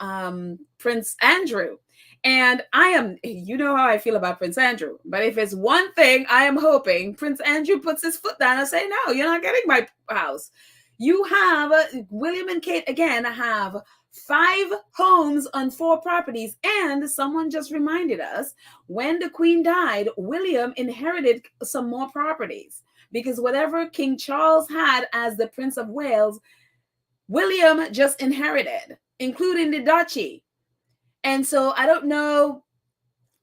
Prince Andrew. And you know how I feel about Prince Andrew, but if it's one thing, I am hoping Prince Andrew puts his foot down and say, no, you're not getting my house. You have William and Kate again have 5 homes on 4 properties. And someone just reminded us, when the Queen died, William inherited some more properties, because whatever King Charles had as the Prince of Wales, William just inherited, including the duchy. And so I don't know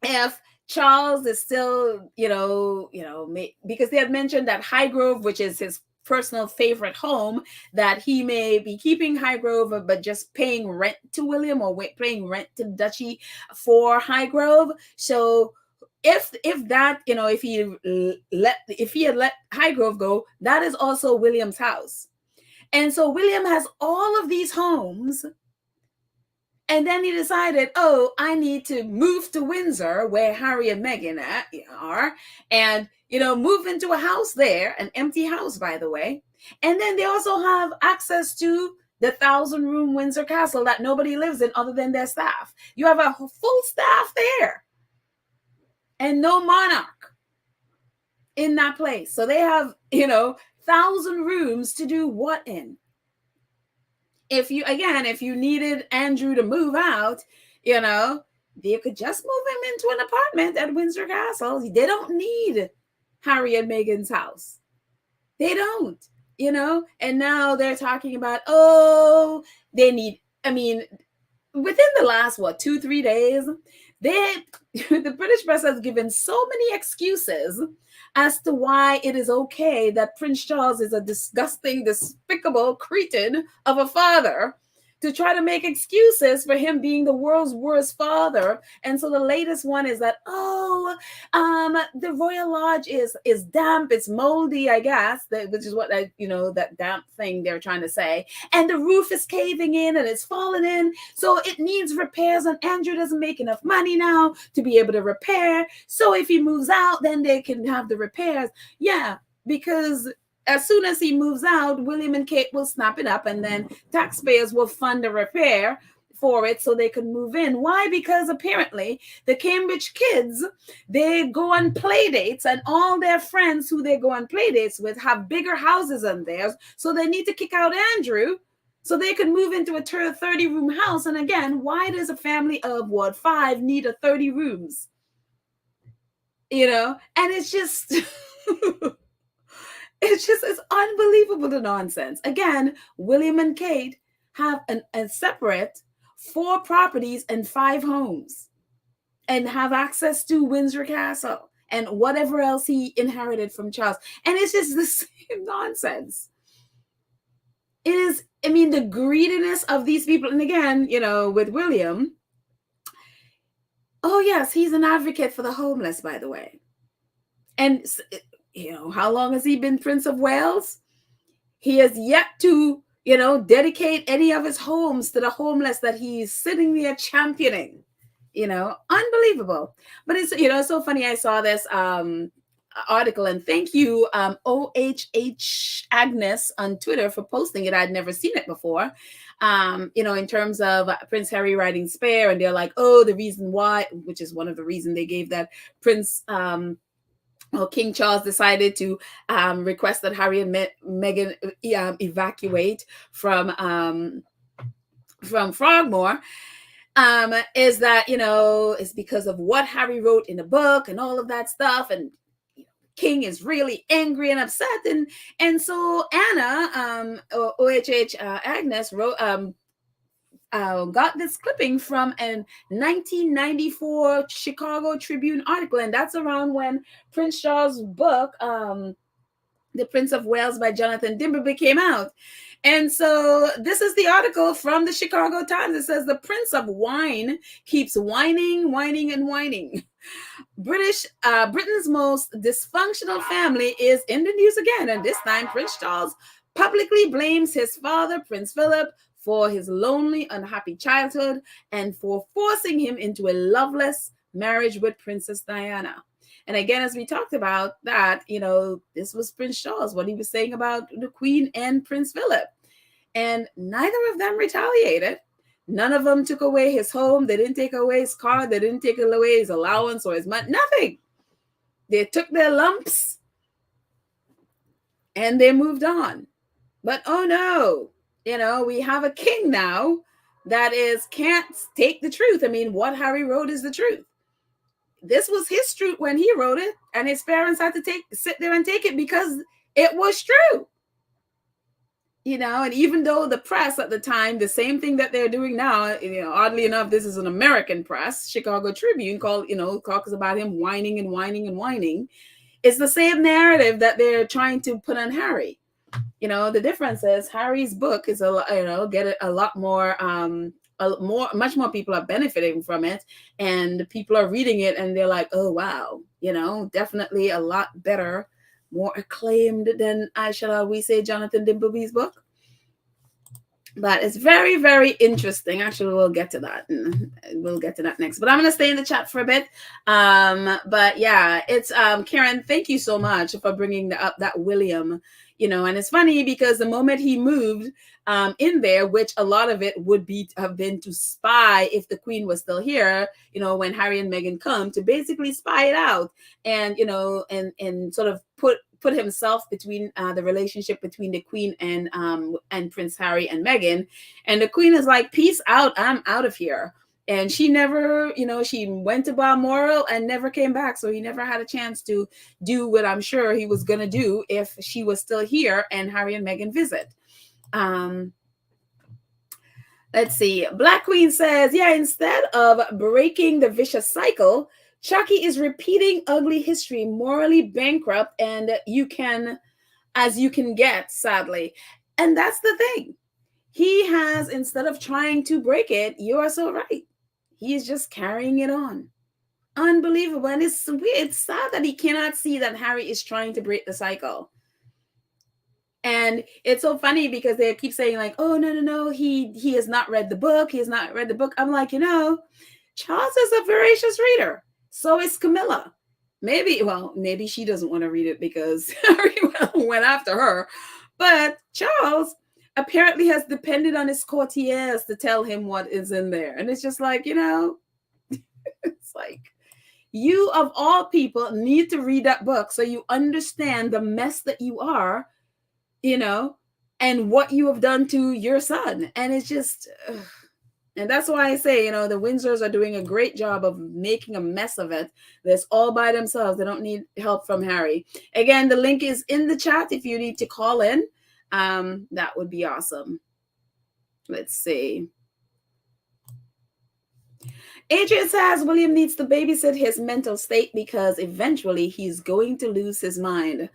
if Charles is still, because they had mentioned that Highgrove, which is his personal favorite home, that he may be keeping Highgrove, but just paying rent to William, or paying rent to the duchy for Highgrove. So if that, if he had let Highgrove go, that is also William's house. And so William has all of these homes. And then he decided, I need to move to Windsor, where Harry and Meghan are, and, move into a house there, an empty house, by the way. And then they also have access to the 1,000-room Windsor Castle that nobody lives in other than their staff. You have a full staff there and no monarch in that place. So they have, 1,000 rooms to do what in? If you needed Andrew to move out, they could just move him into an apartment at Windsor Castle. They don't need Harry and Meghan's house. They don't, and now they're talking about, they need, within the last, 2-3 days, the British press has given so many excuses as to why it is okay that Prince Charles is a disgusting, despicable cretin of a father, to try to make excuses for him being the world's worst father. And so the latest one is that, the Royal Lodge is damp, it's moldy, I guess, which is what that damp thing they're trying to say. And the roof is caving in and it's falling in, so it needs repairs, and Andrew doesn't make enough money now to be able to repair. So if he moves out, then they can have the repairs. Yeah, because as soon as he moves out, William and Kate will snap it up, and then taxpayers will fund a repair for it so they can move in. Why? Because apparently the Cambridge kids, they go on play dates, and all their friends who they go on play dates with have bigger houses than theirs. So they need to kick out Andrew so they can move into a 30-room house. And again, why does a family of 5 need a 30 rooms? And it's just... it's unbelievable, the nonsense. Again, William and Kate have a separate 4 properties and 5 homes. and have access to Windsor Castle and whatever else he inherited from Charles. And it's just the same nonsense. It is, I mean, the greediness of these people. And again, with William, oh, yes, he's an advocate for the homeless, by the way. And, how long has he been Prince of Wales? He has yet to, dedicate any of his homes to the homeless that he's sitting there championing. Unbelievable. But it's so funny. I saw this article, and thank you, OHH Agnes on Twitter, for posting it. I'd never seen it before. In terms of Prince Harry writing Spare, and they're like, oh, the reason why, which is one of the reasons they gave, that King Charles decided to request that Harry and Meghan evacuate from Frogmore, is that, it's because of what Harry wrote in the book and all of that stuff. And King is really angry and upset. And so Anna, OHH Agnes, wrote, got this clipping from a 1994 Chicago Tribune article. And that's around when Prince Charles' book, The Prince of Wales by Jonathan Dimbleby, came out. And so this is the article from the Chicago Times. It says, the Prince of Wine keeps whining, whining, and whining. Britain's most dysfunctional family is in the news again. And this time, Prince Charles publicly blames his father, Prince Philip, for his lonely, unhappy childhood and for forcing him into a loveless marriage with Princess Diana. And again, as we talked about that, this was Prince Charles, what he was saying about the Queen and Prince Philip. And neither of them retaliated. None of them took away his home. They didn't take away his car. They didn't take away his allowance or his money. Nothing. They took their lumps and they moved on. But oh no, we have a king now that can't take the truth. I mean, what Harry wrote is the truth. This was his truth when he wrote it, and his parents had to sit there and take it because it was true. And even though the press at the time, the same thing that they're doing now, oddly enough, this is an American press, Chicago Tribune, talks about him whining and whining and whining. It's the same narrative that they're trying to put on Harry. The difference is Harry's book is get a lot more, much more people are benefiting from it, and people are reading it and they're like, oh wow, definitely a lot better, more acclaimed than, shall we say, Jonathan Dimbleby's book. But it's very, very interesting. Actually, we'll get to that. We'll get to that next. But I'm going to stay in the chat for a bit. But yeah, it's Karen, thank you so much for bringing up that William. And it's funny because the moment he moved in there, which a lot of it would have been to spy if the Queen was still here, when Harry and Meghan come, to basically spy it out and, and sort of put himself between the relationship between the Queen and Prince Harry and Meghan. And the Queen is like, peace out, I'm out of here. And she never, she went to Balmoral and never came back. So he never had a chance to do what I'm sure he was going to do if she was still here and Harry and Meghan visit. Let's see. Black Queen says, yeah, instead of breaking the vicious cycle, Chucky is repeating ugly history, morally bankrupt, and you can get, sadly. And that's the thing. He has, instead of trying to break it, you are so right. He's just carrying it on. Unbelievable. And it's weird. It's sad that he cannot see that Harry is trying to break the cycle. And it's so funny because they keep saying like, oh, no, he has not read the book. He has not read the book. I'm like, Charles is a voracious reader. So is Camilla. Maybe she doesn't want to read it because Harry went after her. But Charles apparently has depended on his courtiers to tell him what is in there. And it's just like, it's like, you of all people need to read that book so you understand the mess that you are, and what you have done to your son. And it's just, and that's why I say, the Windsors are doing a great job of making a mess of it. That's all by themselves. They don't need help from Harry. Again, the link is in the chat if you need to call in. That would be awesome. Let's see. Adrian says William needs to babysit his mental state because eventually he's going to lose his mind.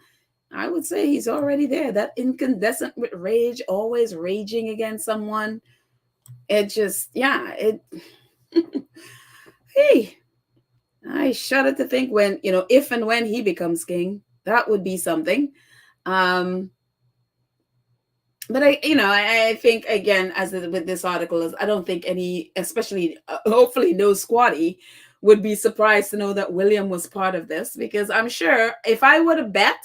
I would say he's already there. That incandescent with rage, always raging against someone. It just, yeah, it. Hey, I shudder to think when, if and when he becomes king, that would be something. Um, but I think again, with this article, is I don't think any, especially hopefully no squatty, would be surprised to know that William was part of this, because I'm sure if I would have bet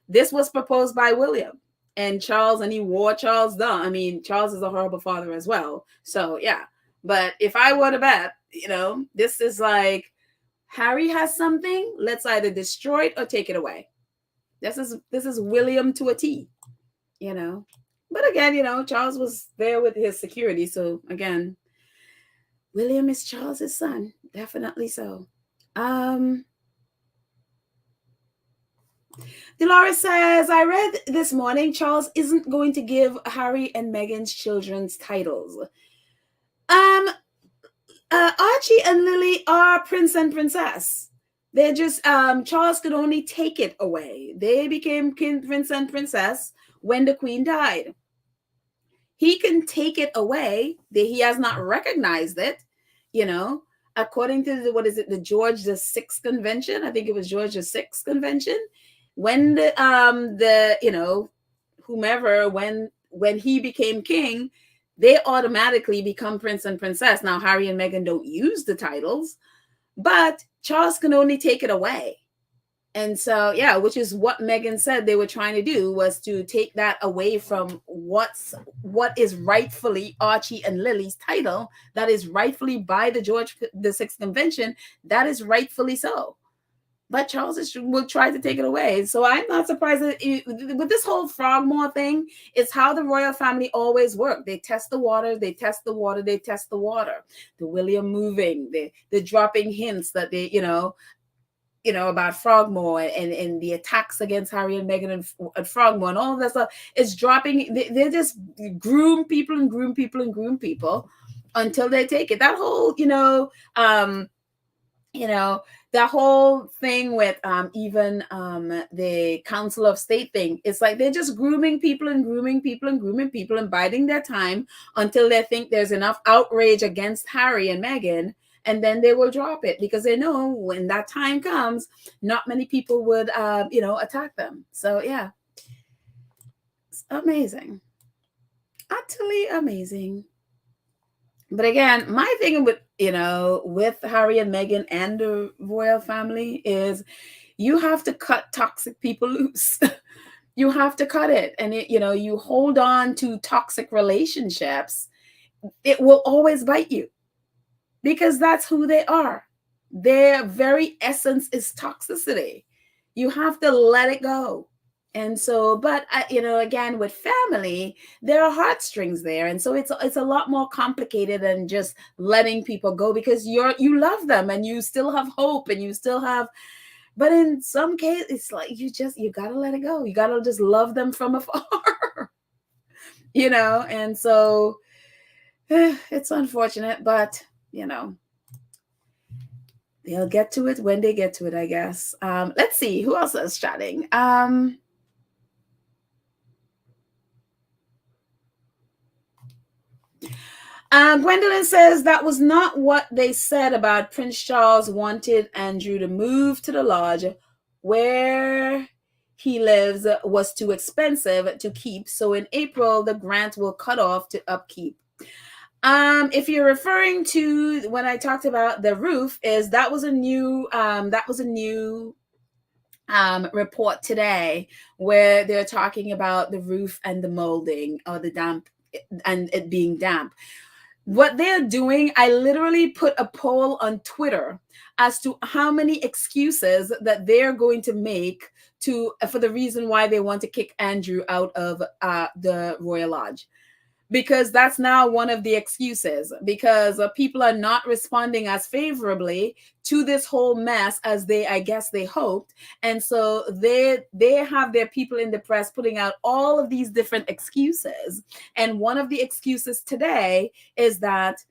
this was proposed by William and Charles, and he wore Charles down. I mean, Charles is a horrible father as well. So yeah, but if I would have bet, this is like Harry has something. Let's either destroy it or take it away. This is William to a T. You know. But again, Charles was there with his security. So again, William is Charles's son. Definitely so. Dolores says, I read this morning Charles isn't going to give Harry and Meghan's children's titles. Archie and Lily are prince and princess. They're just, Charles could only take it away. They became king, prince and princess when the queen died. He can take it away. He has not recognized it, according to the George VI convention. I think it was George VI convention. When whomever, when he became king, they automatically become prince and princess. Now, Harry and Meghan don't use the titles, but Charles can only take it away. And so, yeah, which is what Meghan said they were trying to do, was to take that away from what is rightfully Archie and Lily's title, that is rightfully by the George VI convention, that is rightfully so. But Charles will try to take it away. So I'm not surprised that with this whole Frogmore thing, it's how the royal family always work. They test the water, they test the water, they test the water. The William moving, the dropping hints that they, about Frogmore and the attacks against Harry and Meghan and Frogmore and all of that stuff. It's dropping. They just groom people and groom people and groom people until they take it. That whole, that whole thing with even the Council of State thing, it's like they're just grooming people and grooming people and grooming people and biding their time until they think there's enough outrage against Harry and Meghan, and then they will drop it because they know when that time comes, not many people would attack them. So yeah, it's amazing, utterly amazing. But again, my thing with Harry and Meghan and the royal family is you have to cut toxic people loose. You have to cut it. And you hold on to toxic relationships, it will always bite you, because that's who they are. Their very essence is toxicity. You have to let it go. And so, but again, with family, there are heartstrings there, and so it's a lot more complicated than just letting people go, because you love them and you still have hope and you still have. But in some cases, it's like you gotta let it go. You gotta just love them from afar, And so, it's unfortunate, but they'll get to it when they get to it, I guess. Let's see who else is chatting. Gwendolyn says that was not what they said about Prince Charles wanted Andrew to move to the lodge where he lives was too expensive to keep. So in April, the grant will cut off to upkeep. If you're referring to when I talked about the roof, that was a new report today where they're talking about the roof and the molding or the damp and it being damp. What they're doing, I literally put a poll on Twitter as to how many excuses that they're going to make for the reason why they want to kick Andrew out of the Royal Lodge. Because that's now one of the excuses, because people are not responding as favorably to this whole mess as I guess they hoped. And so they have their people in the press putting out all of these different excuses. And one of the excuses today is that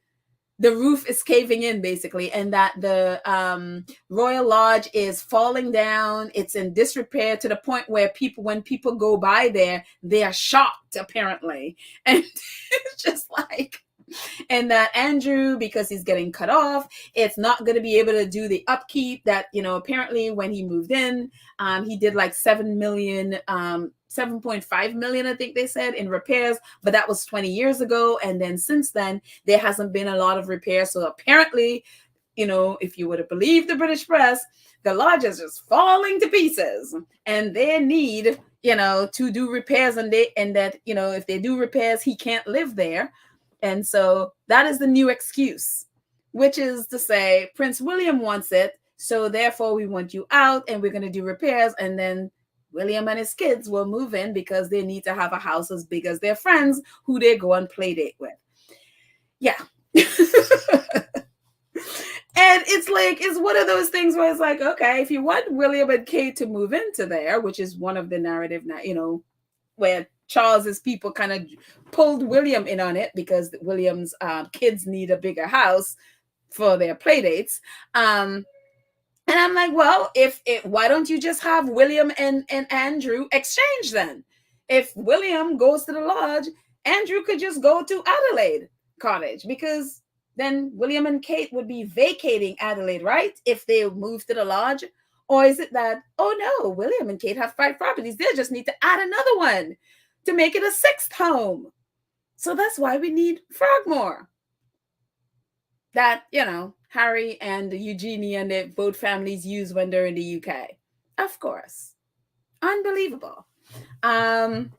the roof is caving in basically, and that the Royal Lodge is falling down. It's in disrepair to the point where when people go by there, they are shocked apparently. And it's just like, and that Andrew, because he's getting cut off, it's not going to be able to do the upkeep that, apparently when he moved in, he did like 7 million, 7.5 million, I think they said, in repairs, but that was 20 years ago. And then since then, there hasn't been a lot of repairs. So apparently, if you were to believe the British press, the lodge is just falling to pieces, and they need, to do repairs, and that, if they do repairs, he can't live there. And so that is the new excuse, which is to say Prince William wants it, so therefore we want you out, and we're going to do repairs, and then William and his kids will move in because they need to have a house as big as their friends who they go on play date with. Yeah. And it's one of those things where it's like, okay, if you want William and Kate to move into there, which is one of the narrative, where Charles's people kind of pulled William in on it because William's kids need a bigger house for their play dates. And I'm like, well, why don't you just have William and Andrew exchange then? If William goes to the lodge, Andrew could just go to Adelaide Cottage, because then William and Kate would be vacating Adelaide, right? If they move to the lodge. Or is it that, oh no, William and Kate have 5 properties. They just need to add another one to make it a 6th home. So that's why we need Frogmore. That, Harry and Eugenie and their both families use when they're in the UK. Of course. Unbelievable. Let's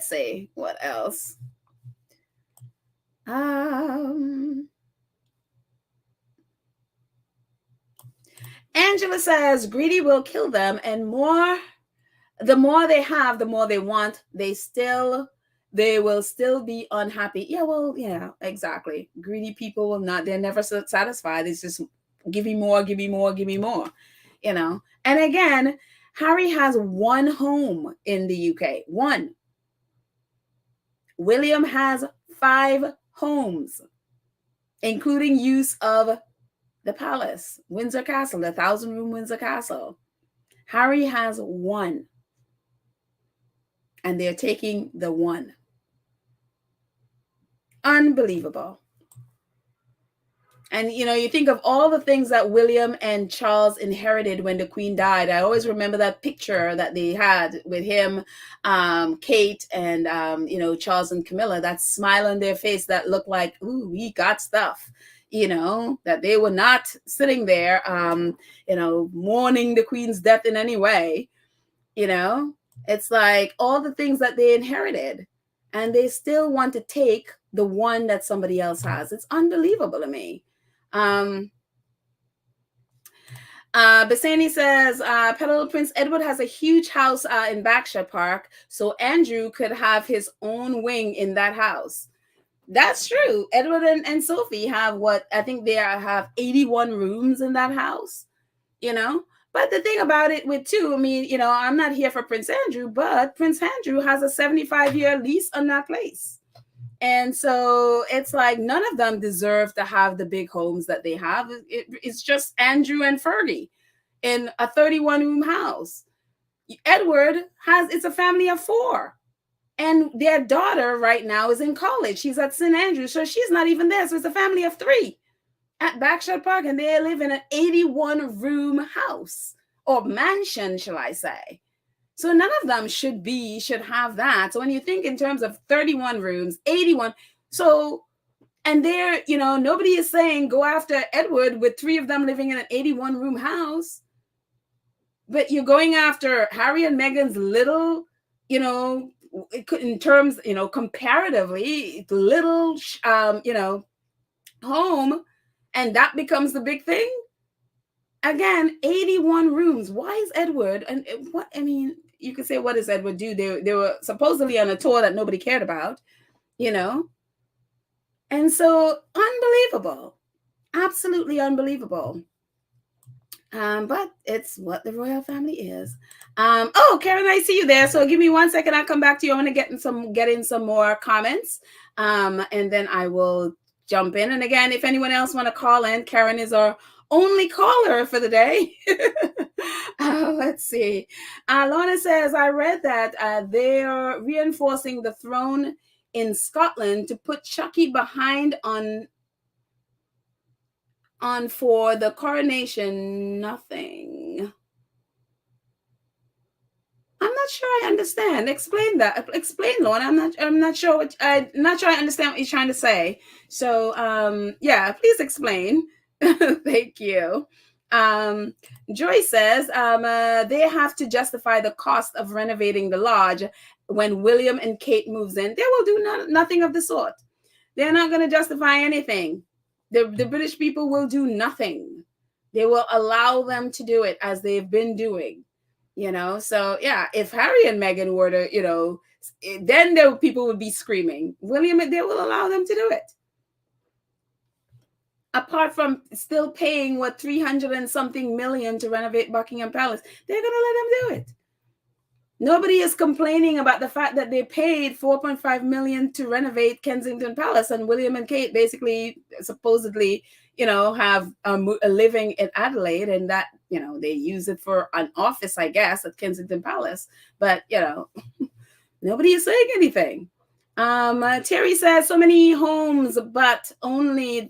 see. What else? Angela says, greedy will kill them, and the more they have, the more they want. They will still be unhappy. Yeah, well, yeah, exactly. Greedy people they're never satisfied. It's just, give me more, give me more, give me more, And again, Harry has 1 home in the UK. 1. William has 5 homes, including use of the palace, Windsor Castle, the 1,000-room Windsor Castle. Harry has 1. And they're taking the 1. Unbelievable. And, you think of all the things that William and Charles inherited when the Queen died. I always remember that picture that they had with him, Kate, and, Charles and Camilla, that smile on their face that looked like, ooh, we got stuff, that they were not sitting there, mourning the Queen's death in any way. It's like all the things that they inherited, and they still want to take the one that somebody else has. It's unbelievable to me. Bassani says, Petal Prince Edward has a huge house in Berkshire Park, so Andrew could have his own wing in that house. That's true. Edward and Sophie have I think they have 81 rooms in that house, But the thing about it I'm not here for Prince Andrew, but Prince Andrew has a 75-year lease on that place. And so it's like none of them deserve to have the big homes that they have. It's just Andrew and Fergie in a 31-room house. Edward it's a family of 4. And their daughter right now is in college. She's at St. Andrews, so she's not even there. So it's a family of 3 at Berkshire Park, and they live in an 81-room house, or mansion, shall I say. So none of them should have that. So when you think in terms of 31 rooms, 81, so, and there, nobody is saying go after Edward with 3 of them living in an 81-room house. But you're going after Harry and Meghan's little, in terms, comparatively little, home, and that becomes the big thing. Again, 81 rooms. Why is Edward, and what, you could say, what does Edward do? They were supposedly on a tour that nobody cared about, And so unbelievable. Absolutely unbelievable. But it's what the royal family is. Karen, I see you there. So give me 1 second. I'll come back to you. I want to get in some more comments. And then I will jump in. And again, if anyone else want to call in, Karen is our only caller for the day. Let's see. Lorna says, I read that they are reinforcing the throne in Scotland to put Chucky behind on for the coronation. Nothing. I'm not sure I understand. Explain that. Explain, Lorna. I'm not sure what I'm not sure I understand what you're trying to say. So yeah, please explain. Thank you. Joy says they have to justify the cost of renovating the lodge when William and Kate moves in. They will do nothing of the sort. They're not going to justify anything. The British people will do nothing. They will allow them to do it as they've been doing. So yeah, if Harry and Meghan were to, then people would be screaming. William, they will allow them to do it. Apart from still paying 300 and something million to renovate Buckingham Palace, they're going to let them do it. Nobody is complaining about the fact that they paid 4.5 million to renovate Kensington Palace, and William and Kate basically, supposedly, have a living in Adelaide, and that, they use it for an office, I guess, at Kensington Palace. But, nobody is saying anything. Terry says, so many homes, but only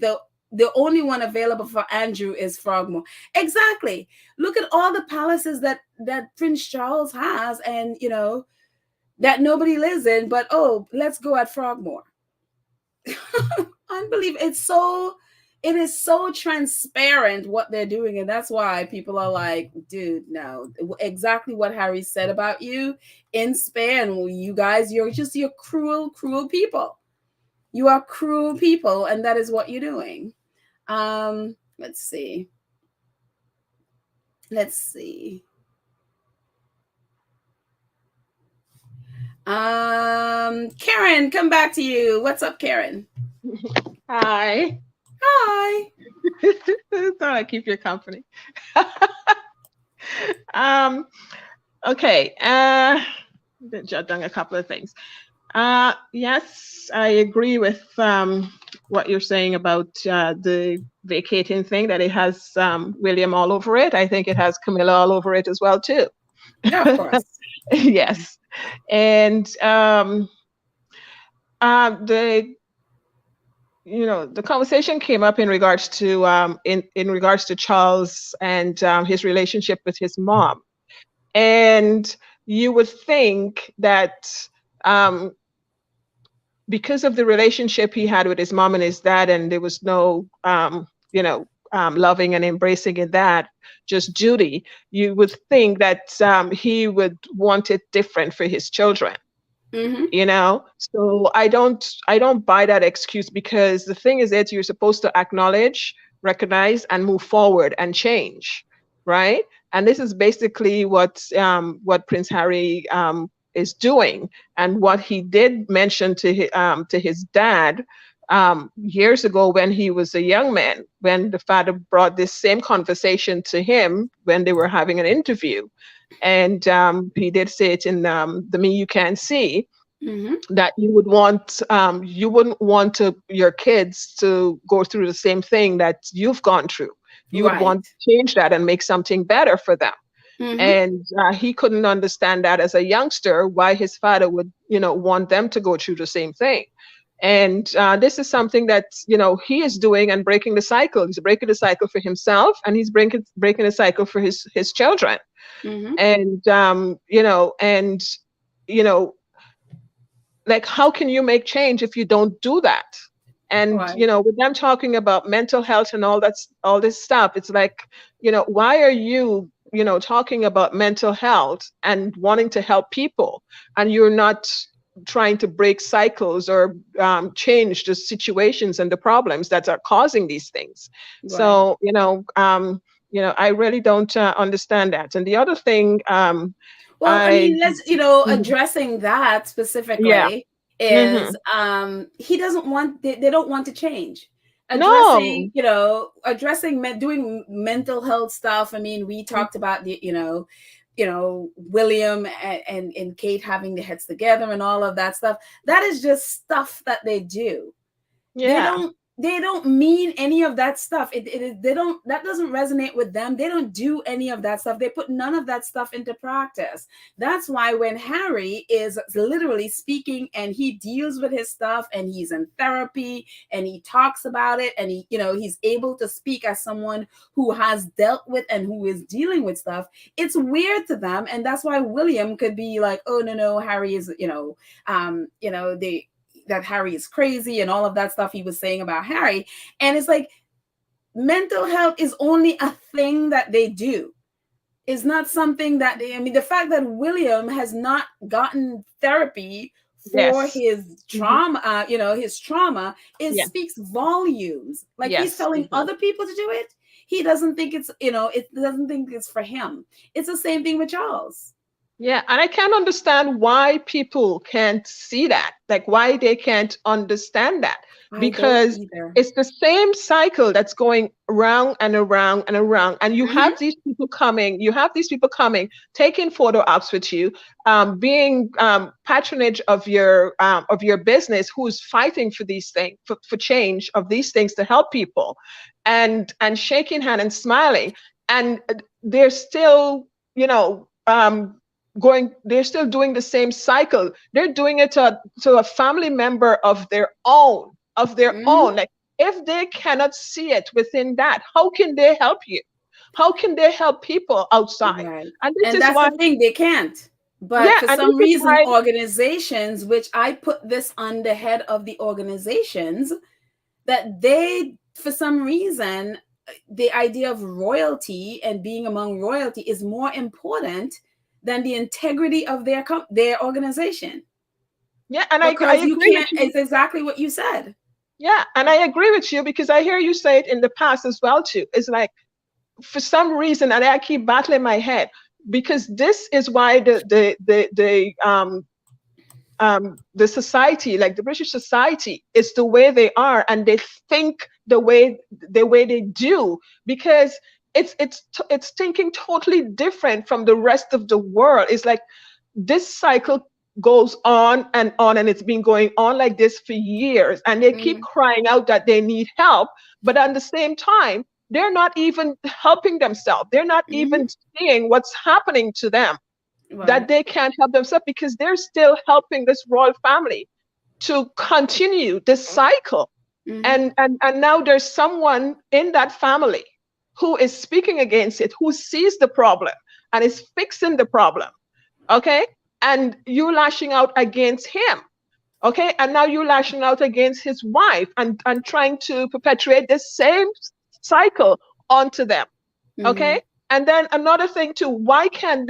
the only one available for Andrew is Frogmore. Exactly. Look at all the palaces that Prince Charles has, and that nobody lives in, but let's go at Frogmore. Unbelievable. It is so transparent what they're doing, and that's why people are like, dude, no. Exactly what Harry said about you in Spain. You guys, you're cruel people. You are cruel people, and that is what you're doing. Let's see. Karen, come back to you. What's up, Karen? Hi. Thought I'd keep your company. Okay. Jot down a couple of things. Yes, I agree with what you're saying about the vacating thing, that it has William all over it. I think it has Camilla all over it as well, too. Yeah, of course. Yes. And the conversation came up in regards to in regards to Charles and his relationship with his mom. And you would think that because of the relationship he had with his mom and his dad, and there was no, loving and embracing in that, just duty, you would think that he would want it different for his children. Mm-hmm. So I don't buy that excuse, because the thing is that you're supposed to acknowledge, recognize, and move forward and change, right? And this is basically what Prince Harry is doing, and what he did mention to his dad years ago when he was a young man, when the father brought this same conversation to him when they were having an interview. And he did say it in the Me You Can See, that you wouldn't want your kids to go through the same thing that you've gone through. You would want to change that and make something better for them. And he couldn't understand that as a youngster, why his father would, want them to go through the same thing. And this is something that, he is doing and breaking the cycle. He's breaking the cycle for himself, and he's breaking the cycle for his children. And, like, how can you make change if you don't do that? And, with them talking about mental health and all this stuff, it's like, why are you, talking about mental health and wanting to help people, and you're not trying to break cycles or change the situations and the problems that are causing these things? So, I really don't understand that. And the other thing, let's, addressing that specifically is he doesn't want, they don't want to change. Addressing, addressing doing mental health stuff. I mean, we talked about the, William and Kate having their heads together and all of that stuff. That is just stuff that they do. they don't mean any of that stuff. They don't, that doesn't resonate with them. They don't do any of that stuff. They put none of that stuff into practice. That's why when Harry is literally speaking and he deals with his stuff and he's in therapy and he talks about it and he, he's able to speak as someone who has dealt with and who is dealing with stuff, it's weird to them. And that's why William could be like, oh no, Harry is, that Harry is crazy and all of that stuff he was saying about Harry. And it's like, mental health is only a thing that they do. It's not something that the fact that William has not gotten therapy for his trauma, his trauma speaks volumes. Like he's telling other people to do it. He doesn't think it's, it doesn't think it's for him. It's the same thing with Charles. Yeah, and I can't understand why people can't see that, like why they can't understand that, because it's the same cycle that's going around and around and around. And you have these people coming, taking photo ops with you, being patronage of your business, who's fighting for these things, for change of these things to help people, and shaking hand and smiling, and they're still, they're still doing the same cycle. They're doing it to a family member of their own. Like, if they cannot see it within that, how can they help you? How can they help people outside? Right. And that's why, the thing, they can't. But for some reason, organizations, which I put this on the head of the organizations, that they, for some reason, the idea of royalty and being among royalty is more important than the integrity of their organization. Yeah, and I agree with you. It's exactly what you said. Yeah, and I agree with you, because I hear you say it in the past as well too. It's like, for some reason, and I keep battling my head, because this is why the society, like the British society, is the way they are, and they think the way they do, because it's thinking totally different from the rest of the world. It's like this cycle goes on, and it's been going on like this for years, and they keep crying out that they need help, but at the same time, they're not even helping themselves. They're not even seeing what's happening to them, that they can't help themselves, because they're still helping this royal family to continue this cycle. And now there's someone in that family who is speaking against it, who sees the problem and is fixing the problem. Okay. And you lashing out against him. Okay. And now you lashing out against his wife and trying to perpetuate the same cycle onto them. Okay. And then another thing too, why can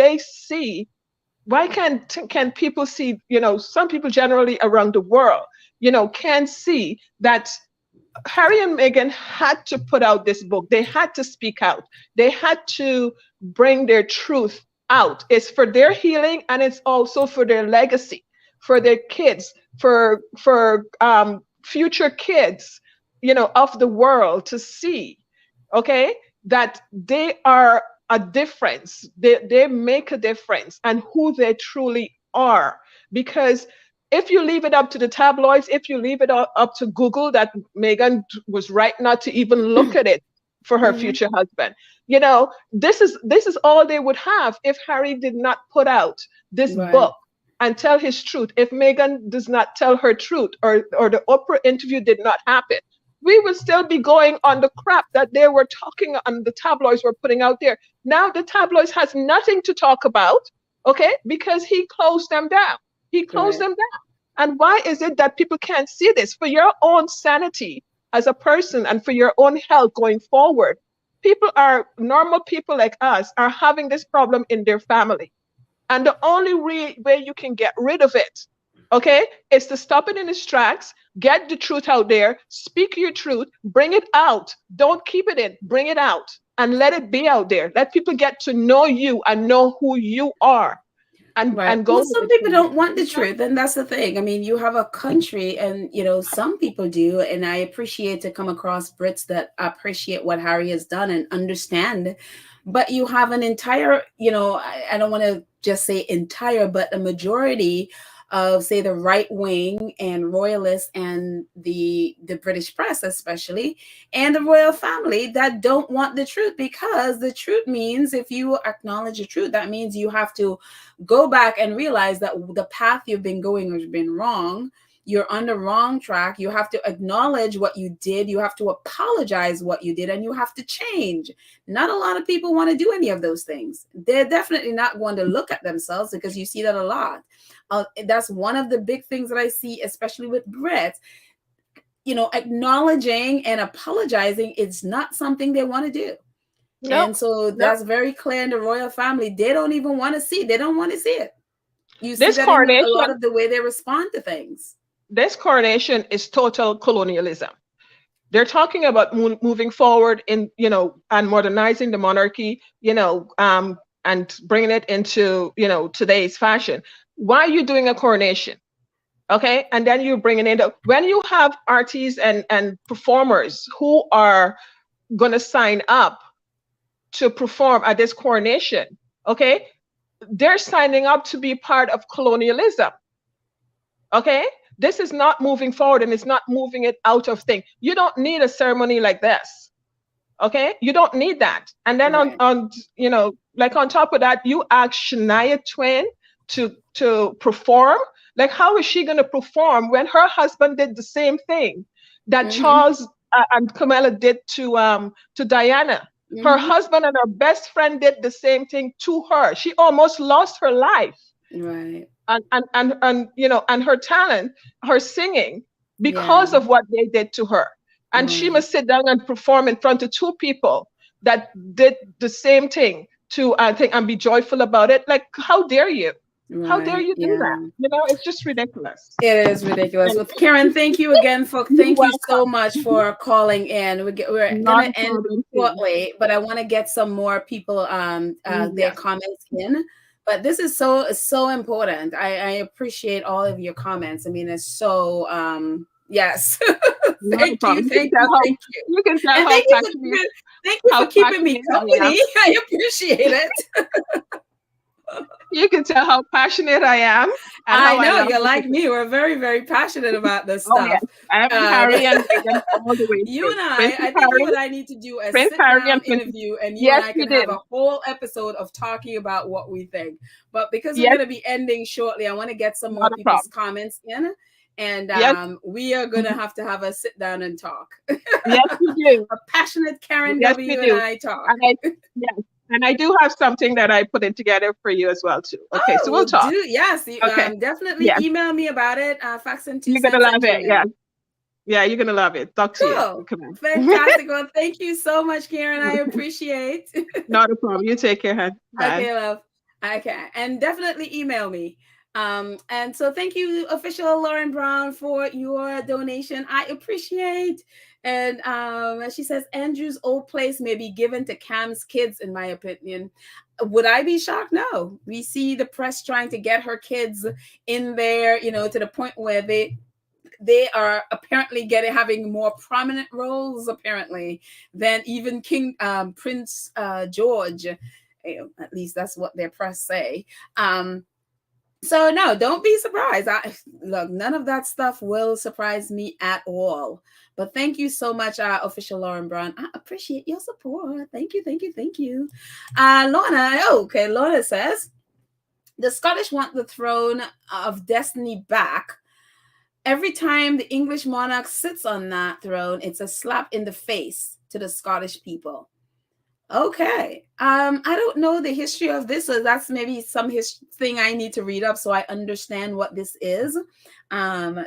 people see, some people generally around the world, can see that Harry and Meghan had to put out this book. They had to speak out. They had to bring their truth out. It's for their healing, and it's also for their legacy, for their kids, for future kids, of the world to see, okay, that they are a difference. They make a difference, and who they truly are. Because if you leave it up to the tabloids, if you leave it up to Google, that Meghan was right not to even look at it for her future husband, this is all they would have if Harry did not put out this book and tell his truth. If Meghan does not tell her truth, or the Oprah interview did not happen, we would still be going on the crap that they were talking on, the tabloids were putting out there. Now the tabloids has nothing to talk about, okay, because he closed them down. He closed them down. And why is it that people can't see this? For your own sanity as a person and for your own health going forward, normal people like us are having this problem in their family. And the only way you can get rid of it, okay, is to stop it in its tracks, get the truth out there, speak your truth, bring it out. Don't keep it in, bring it out and let it be out there. Let people get to know you and know who you are. And go. Well, some people don't want the truth, and that's the thing. I mean, you have a country, and some people do, and I appreciate to come across Brits that appreciate what Harry has done and understand. But you have an entire, I don't want to just say entire, but a majority of, say, the right wing and royalists and the British press especially, and the royal family that don't want the truth, because the truth means, if you acknowledge the truth, that means you have to go back and realize that the path you've been going has been wrong. You're on the wrong track. You have to acknowledge what you did. You have to apologize what you did, and you have to change. Not a lot of people want to do any of those things. They're definitely not going to look at themselves, because you see that a lot. That's one of the big things that I see, especially with Brits. Acknowledging and apologizing is not something they want to do. Nope. And so Nope. that's very clear in the royal family. They don't even want to see. They don't want to see it. You see This that in a lot coronation, of the way they respond to things. this coronation is total colonialism. They're talking about moving forward in, and modernizing the monarchy, and bringing it into, today's fashion. Why are you doing a coronation? Okay. And then you're bringing in when you have artists and performers who are going to sign up to perform at this coronation, okay, they're signing up to be part of colonialism. Okay, this is not moving forward, and it's not moving it out of thing. You don't need a ceremony like this. Okay, you don't need that. And then Right. on like on top of that, you ask Shania Twain to perform. Like, how is she going to perform when her husband did the same thing that Charles and Camilla did to Diana? Her husband and her best friend did the same thing to her. She almost lost her life. Right. And her talent, her singing, because Yeah. of what they did to her. And she Right. must sit down and perform in front of two people that did the same thing to think and be joyful about it. Like, how dare you? How dare Right. you do that? Yeah. It's just ridiculous. It is ridiculous. And Well, Karen, thank you again you're thank you so welcome. much for calling in. We're Not gonna a end problem, too. shortly, but I want to get some more people their Yes. comments in. But this is so important. I appreciate all of your comments. I mean, it's so yes. Not a problem. Thank you, thank you. You can tell And how thank you for keeping me passionate I am. company. I appreciate it. You can tell how passionate I am and I how I know love you're what you like do. me. We're very, very passionate about this Oh yes, stuff. I am Um, Harry and Meghan all the way you through. and Princess I think you Harry, and I need to do a Prince sit Harry, down and Princess. interview, and you and Yes, I we can have do. a whole episode of talking about what we think. But because we're Yes, going to be ending shortly, I want to get some more not a people's problem. comments in. And Yes, we are going to mhm. have a sit down and talk. Yes, we do. A passionate Karen Yes, we W and do. I talk. And yes, and I do have something that I put in together for you as well too. Okay, Oh, so we'll well, talk. yes. Okay. Definitely Yes, email me about it. Fax and two you're gonna cents love at it. Yeah, Gmail. yeah, you're gonna love it. Talk to you. Cool. Come on. Fantastic. Well, thank you so much, Karen. I appreciate. Not a problem. You take care, hon. Bye. Okay, love. Okay. And definitely email me. And so thank you, official Lauren Brown, for your donation. I appreciate. And she says Andrew's old place may be given to Cam's kids, in my opinion. Would I be shocked? No. We see the press trying to get her kids in there, to the point where they are apparently having more prominent roles apparently than even Prince George. At least that's what their press say. So no, don't be surprised. Look, none of that stuff will surprise me at all. But thank you so much, official Lauren Brown. I appreciate your support. Thank you, thank you, thank you. Lorna, okay, Lorna says the Scottish want the throne of destiny back. Every time the English monarch sits on that throne, it's a slap in the face to the Scottish people. Okay. I don't know the history of this, so that's maybe some thing I need to read up so I understand what this is. I'm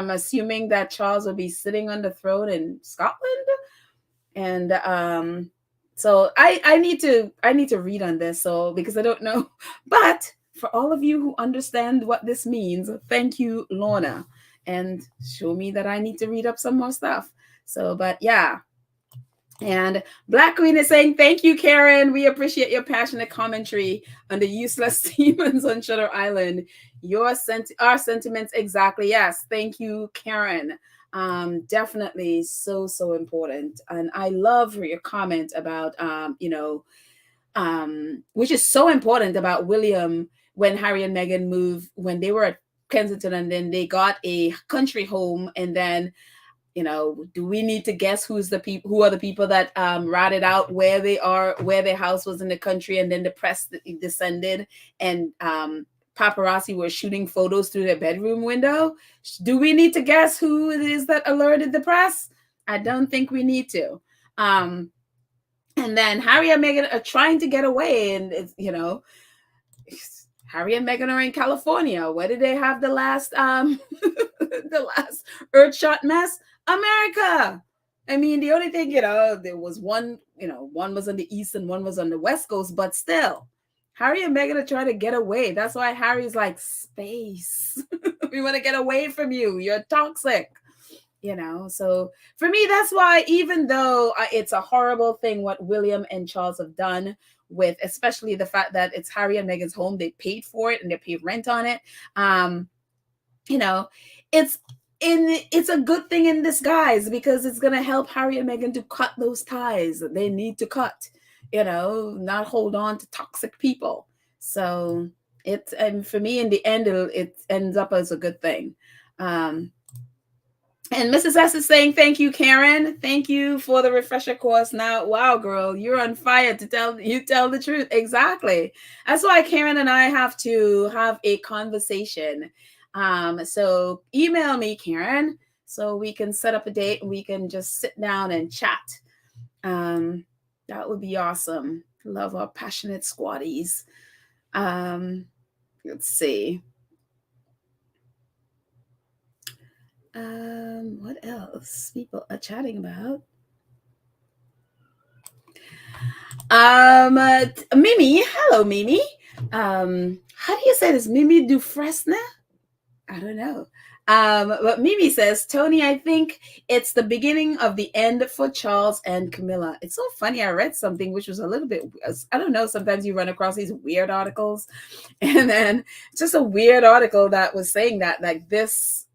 assuming that Charles will be sitting on the throne in Scotland, and so I need to read on this, so because I don't know, but for all of you who understand what this means, thank you, Lorna, and show me that I need to read up some more stuff. So, but yeah. And Black Queen is saying, thank you, Karen. We appreciate your passionate commentary on the useless demons on Shutter Island. Our sentiments exactly. Yes. Thank you, Karen. Definitely so important. And I love your comment about, which is so important about William when Harry and Meghan moved, when they were at Kensington, and then they got a country home, and then, you know, do we need to guess who are the people that ratted out where they are, where their house was in the country, and then the press descended, and paparazzi were shooting photos through their bedroom window? Do we need to guess who it is that alerted the press? I don't think we need to. And then Harry and Meghan are trying to get away, and it's, you know, Harry and Meghan are in California. Where did they have the last the last Earthshot mess? America. I mean, the only thing, you know, there was one, you know, one was on the east and one was on the west coast, but still, Harry and Meghan are trying to get away. That's why Harry's like, space. We want to get away from you. You're toxic. You know, so for me, that's why, even though it's a horrible thing what William and Charles have done, with especially the fact that it's Harry and Meghan's home, they paid for it and they paid rent on it. You know, it's a good thing in disguise, because it's going to help Harry and Meghan to cut those ties that they need to cut, you know, not hold on to toxic people. So it's, and for me, in the end, it ends up as a good thing. And Mrs. S is saying, thank you, Karen. Thank you for the refresher course. Now, wow, girl, you're on fire to tell the truth. Exactly. That's why Karen and I have to have a conversation. So email me, Karen, so we can set up a date and we can just sit down and chat. That would be awesome. Love our passionate squatties. Let's see. What else people are chatting about? Mimi, hello, Mimi. How do you say this? Mimi Dufresne? I don't know. But Mimi says, Tony, I think it's the beginning of the end for Charles and Camilla. It's so funny. I read something which was a little bit, I don't know, sometimes you run across these weird articles, and then it's just a weird article that was saying that, like, this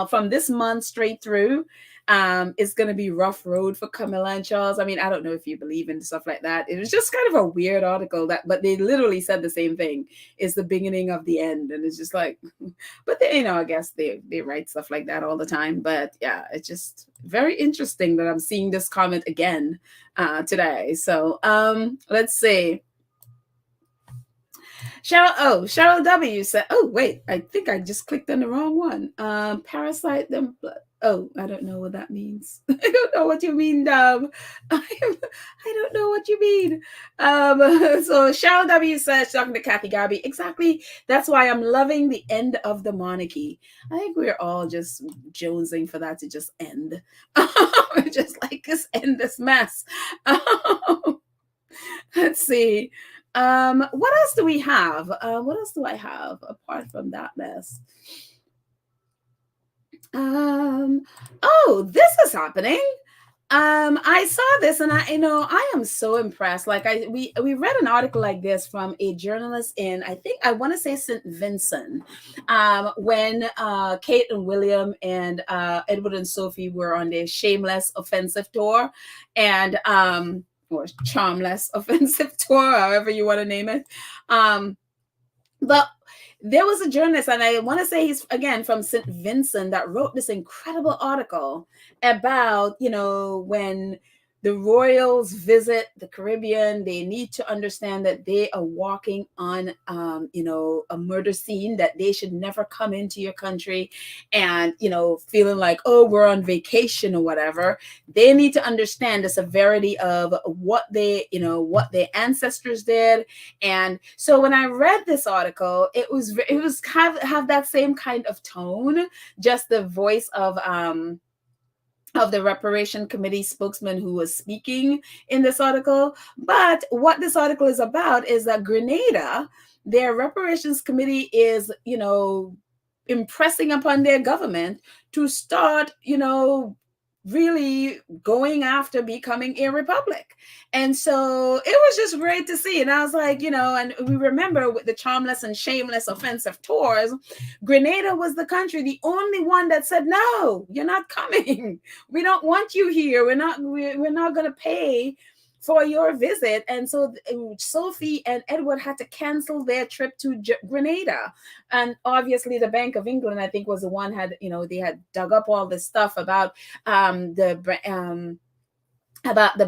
from this month straight through, it's going to be rough road for Camilla and Charles. I mean, I don't know if you believe in stuff like that. It was just kind of a weird article, but they literally said the same thing. It's the beginning of the end. And it's just like, but they, you know, I guess they write stuff like that all the time. But yeah, it's just very interesting that I'm seeing this comment again today. So let's see. Cheryl W said, oh, wait, I think I just clicked on the wrong one. Parasite them. Oh, I don't know what that means. I don't know what you mean, Dub. I don't know what you mean. So Cheryl W says, talking to Kathy Gabby, exactly. That's why I'm loving the end of the monarchy. I think we're all just jonesing for that to just end. We're just like, just end this mess. Let's see. What else do we have? What else do I have apart from that mess? Oh, this is happening. I saw this and I am so impressed. Like we read an article like this from a journalist in, I think I want to say St. Vincent, when Kate and William and Edward and Sophie were on their shameless offensive tour, and or charmless offensive tour, however you want to name it. But there was a journalist, and I want to say he's, again, from St. Vincent, that wrote this incredible article about, when the royals visit the Caribbean, they need to understand that they are walking on, a murder scene, that they should never come into your country and, feeling like, oh, we're on vacation or whatever. They need to understand the severity of what their ancestors did. And so when I read this article, it was have that same kind of tone, just the voice of the Reparation Committee spokesman who was speaking in this article. But what this article is about is that Grenada, their Reparations Committee, is, impressing upon their government to start, really going after becoming a republic. And so it was just great to see. And I was like, and we remember with the charmless and shameless offensive tours, Grenada was the country, the only one that said, no, you're not coming. We don't want you here. We're not going to pay for your visit. And so Sophie and Edward had to cancel their trip to Grenada. And obviously the Bank of England, I think, was the one had, they had dug up all this stuff about the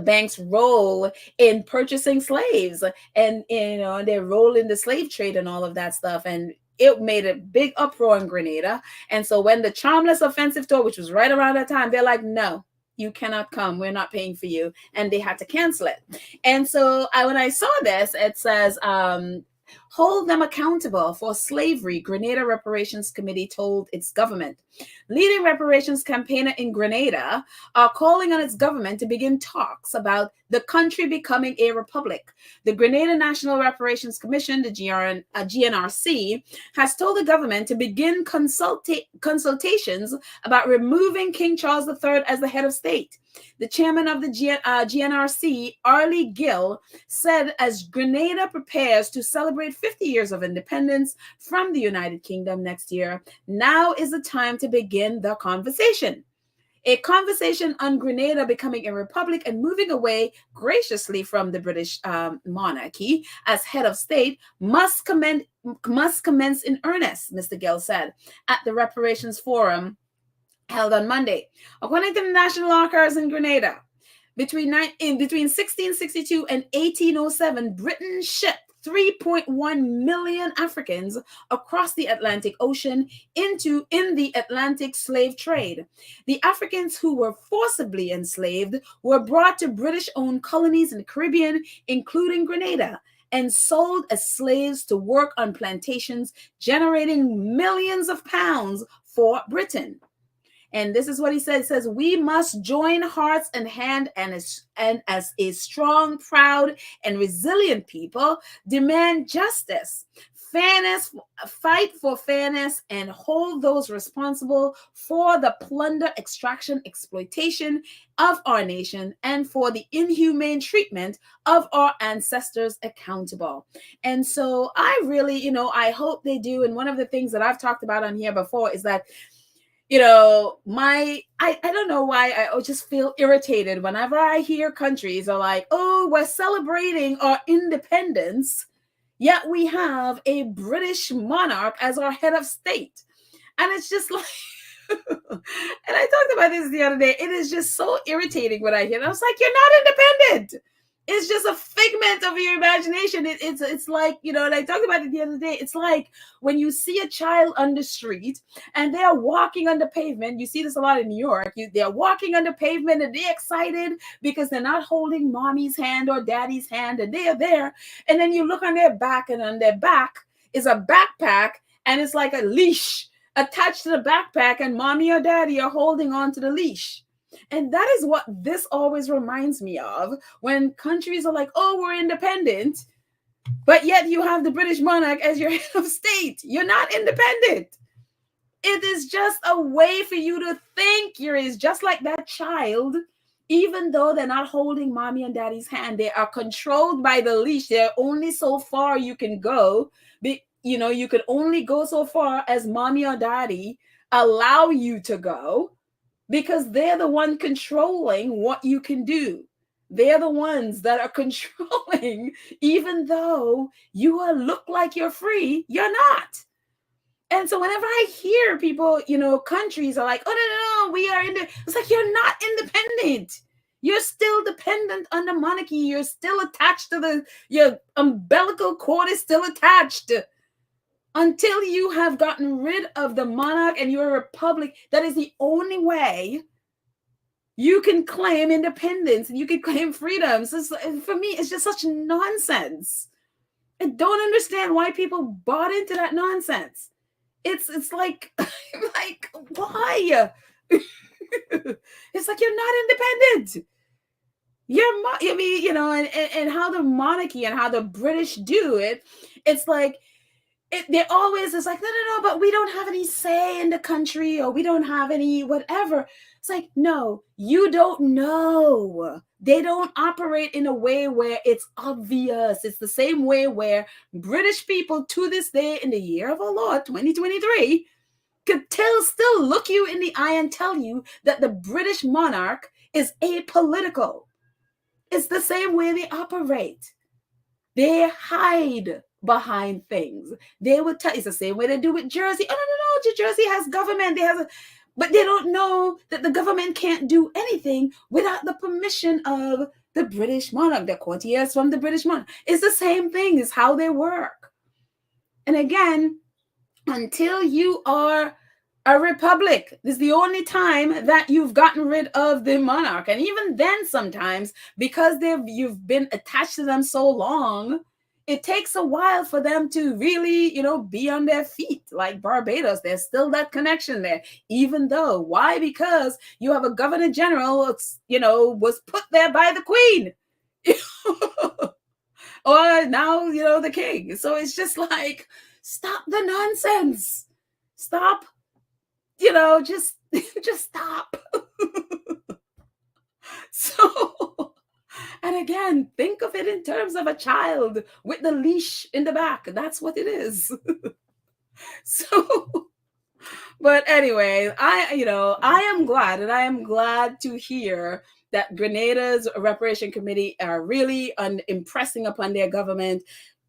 bank's role in purchasing slaves, and their role in the slave trade and all of that stuff. And it made a big uproar in Grenada. And so when the Charmless Offensive tour, which was right around that time, they're like, no, you cannot come, we're not paying for you, and they had to cancel it. And so when I saw this, it says, hold them accountable for slavery, Grenada Reparations Committee told its government. Leading reparations campaigner in Grenada are calling on its government to begin talks about the country becoming a republic. The Grenada National Reparations Commission, the GNRC, has told the government to begin consultations about removing King Charles III as the head of state. The chairman of the GNRC, Arlie Gill, said as Grenada prepares to celebrate 50 years of independence from the United Kingdom next year, now is the time to begin the conversation. A conversation on Grenada becoming a republic and moving away graciously from the British monarchy as head of state must commence in earnest, Mr. Gill said at the Reparations Forum held on Monday. According to the National Archives in Grenada, between 1662 and 1807, Britain shipped 3.1 million Africans across the Atlantic Ocean in the Atlantic slave trade. The Africans who were forcibly enslaved were brought to British-owned colonies in the Caribbean, including Grenada, and sold as slaves to work on plantations, generating millions of pounds for Britain. And this is what he says. He says, we must join hearts and hand and as a strong, proud, and resilient people, demand justice, fairness, fight for fairness, and hold those responsible for the plunder, extraction, exploitation of our nation, and for the inhumane treatment of our ancestors accountable. And so I really, I hope they do. And one of the things that I've talked about on here before is that, I don't know why I just feel irritated whenever I hear countries are like, oh, we're celebrating our independence, yet we have a British monarch as our head of state. And it's just like, and I talked about this the other day, it is just so irritating when I hear it. I was like, you're not independent. It's just a figment of your imagination. It's like, and I talked about it the other day. It's like when you see a child on the street and they're walking on the pavement. You see this a lot in New York. They're walking on the pavement and they're excited because they're not holding mommy's hand or daddy's hand, and they're there. And then you look on their back, and on their back is a backpack, and it's like a leash attached to the backpack, and mommy or daddy are holding on to the leash. And that is what this always reminds me of when countries are like, oh, we're independent, but yet you have the British monarch as your head of state. You're not independent. It is just a way for you to think you're just like that child. Even though they're not holding mommy and daddy's hand, they are controlled by the leash. They're only so far you can go. You can only go so far as mommy or daddy allow you to go, because they're the one controlling what you can do. They're the ones that are controlling, even though you look like you're free, you're not. And so whenever I hear people, countries are like, oh, no, we are it's like, you're not independent. You're still dependent on the monarchy. You're still attached to your umbilical cord is still attached. Until you have gotten rid of the monarch and you're a republic, that is the only way you can claim independence and you can claim freedom. So for me, it's just such nonsense. I don't understand why people bought into that nonsense. It's like, why? It's like, you're not independent. And how the monarchy and how the British do it, it's like, they're always, it's like, no, but we don't have any say in the country, or we don't have any whatever. It's like, no, you don't know. They don't operate in a way where it's obvious. It's the same way where British people to this day, in the year of our Lord 2023, could still look you in the eye and tell you that the British monarch is apolitical. It's the same way they operate. They hide behind things. They would tell, it's the same way they do with Jersey. Oh, no, no, no, Jersey has government. They have a, but they don't know that the government can't do anything without the permission of the British monarch, the courtiers from the British monarch. It's the same thing, it's how they work. And again, until you are a republic, this is the only time that you've gotten rid of the monarch. And even then, sometimes, because you've been attached to them so long, it takes a while for them to really, be on their feet. Like Barbados, there's still that connection there. Even though, why? Because you have a governor general, was put there by the queen. Or now, the king. So it's just like, stop the nonsense. Stop, just stop. So, and again, think of it in terms of a child with the leash in the back. That's what it is. So, but anyway, I am glad, and I am glad to hear that Grenada's reparation committee are really impressing upon their government.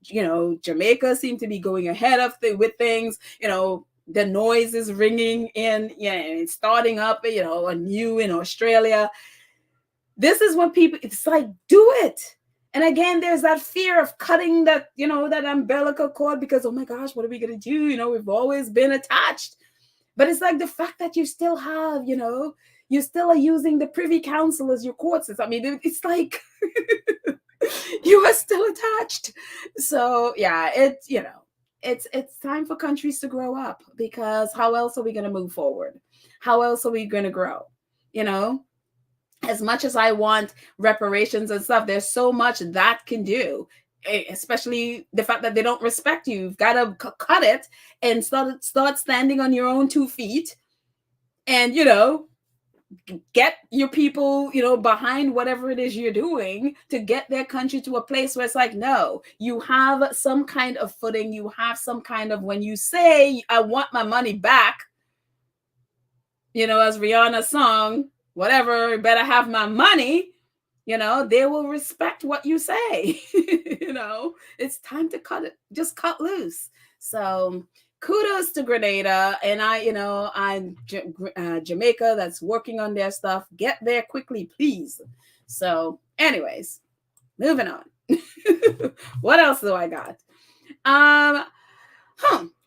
Jamaica seemed to be going ahead of with things. The noise is ringing in, it's starting up, anew in Australia. This is when people, it's like, do it. And again, there's that fear of cutting that, that umbilical cord because, oh my gosh, what are we going to do? We've always been attached. But it's like the fact that you still have, you still are using the Privy Council as your court system. I mean, it's like you are still attached. So yeah, it's time for countries to grow up, because how else are we going to move forward? How else are we going to grow? As much as I want reparations and stuff, there's so much that can do, especially the fact that they don't respect you. You've got to cut it and start standing on your own 2 feet and, get your people, behind whatever it is you're doing to get their country to a place where it's like, no, you have some kind of footing. You have some kind of, when you say, I want my money back, as Rihanna's song, whatever, better have my money, they will respect what you say. It's time to cut it, just cut loose. So kudos to Grenada, and I'm Jamaica that's working on their stuff. Get there quickly, please. So anyways, moving on. What else do I got?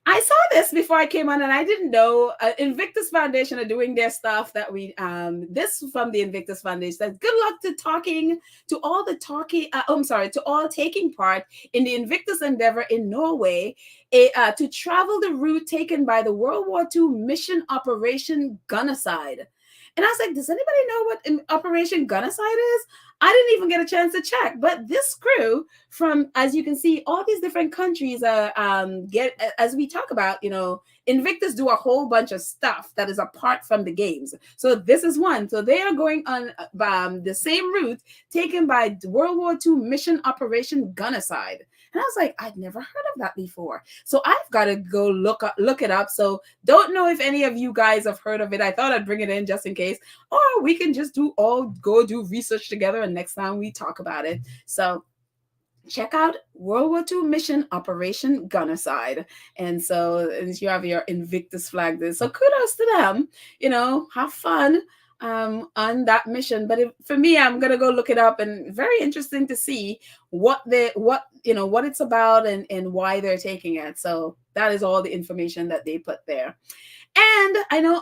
I saw this before I came on, and I didn't know Invictus Foundation are doing their stuff that we, this from the Invictus Foundation says, good luck to all taking part in the Invictus endeavor in Norway to travel the route taken by the World War II mission Operation Gunnicide. And I was like, does anybody know what Operation Gunnicide is? I didn't even get a chance to check. But this crew from, as you can see, all these different countries as we talk about, Invictus do a whole bunch of stuff that is apart from the games. So this is one. So they are going on the same route taken by World War II mission Operation Gunnicide. And I was like, I'd never heard of that before. So I've got to go look it up. So don't know if any of you guys have heard of it. I thought I'd bring it in just in case. Or we can just go do research together, and next time we talk about it. So check out World War II mission Operation Gunnicide. And you have your Invictus flag there. So kudos to them. Have fun on that mission. But for me, I'm gonna go look it up, and very interesting to see what it's about and why they're taking it. So that is all the information that they put there. And I know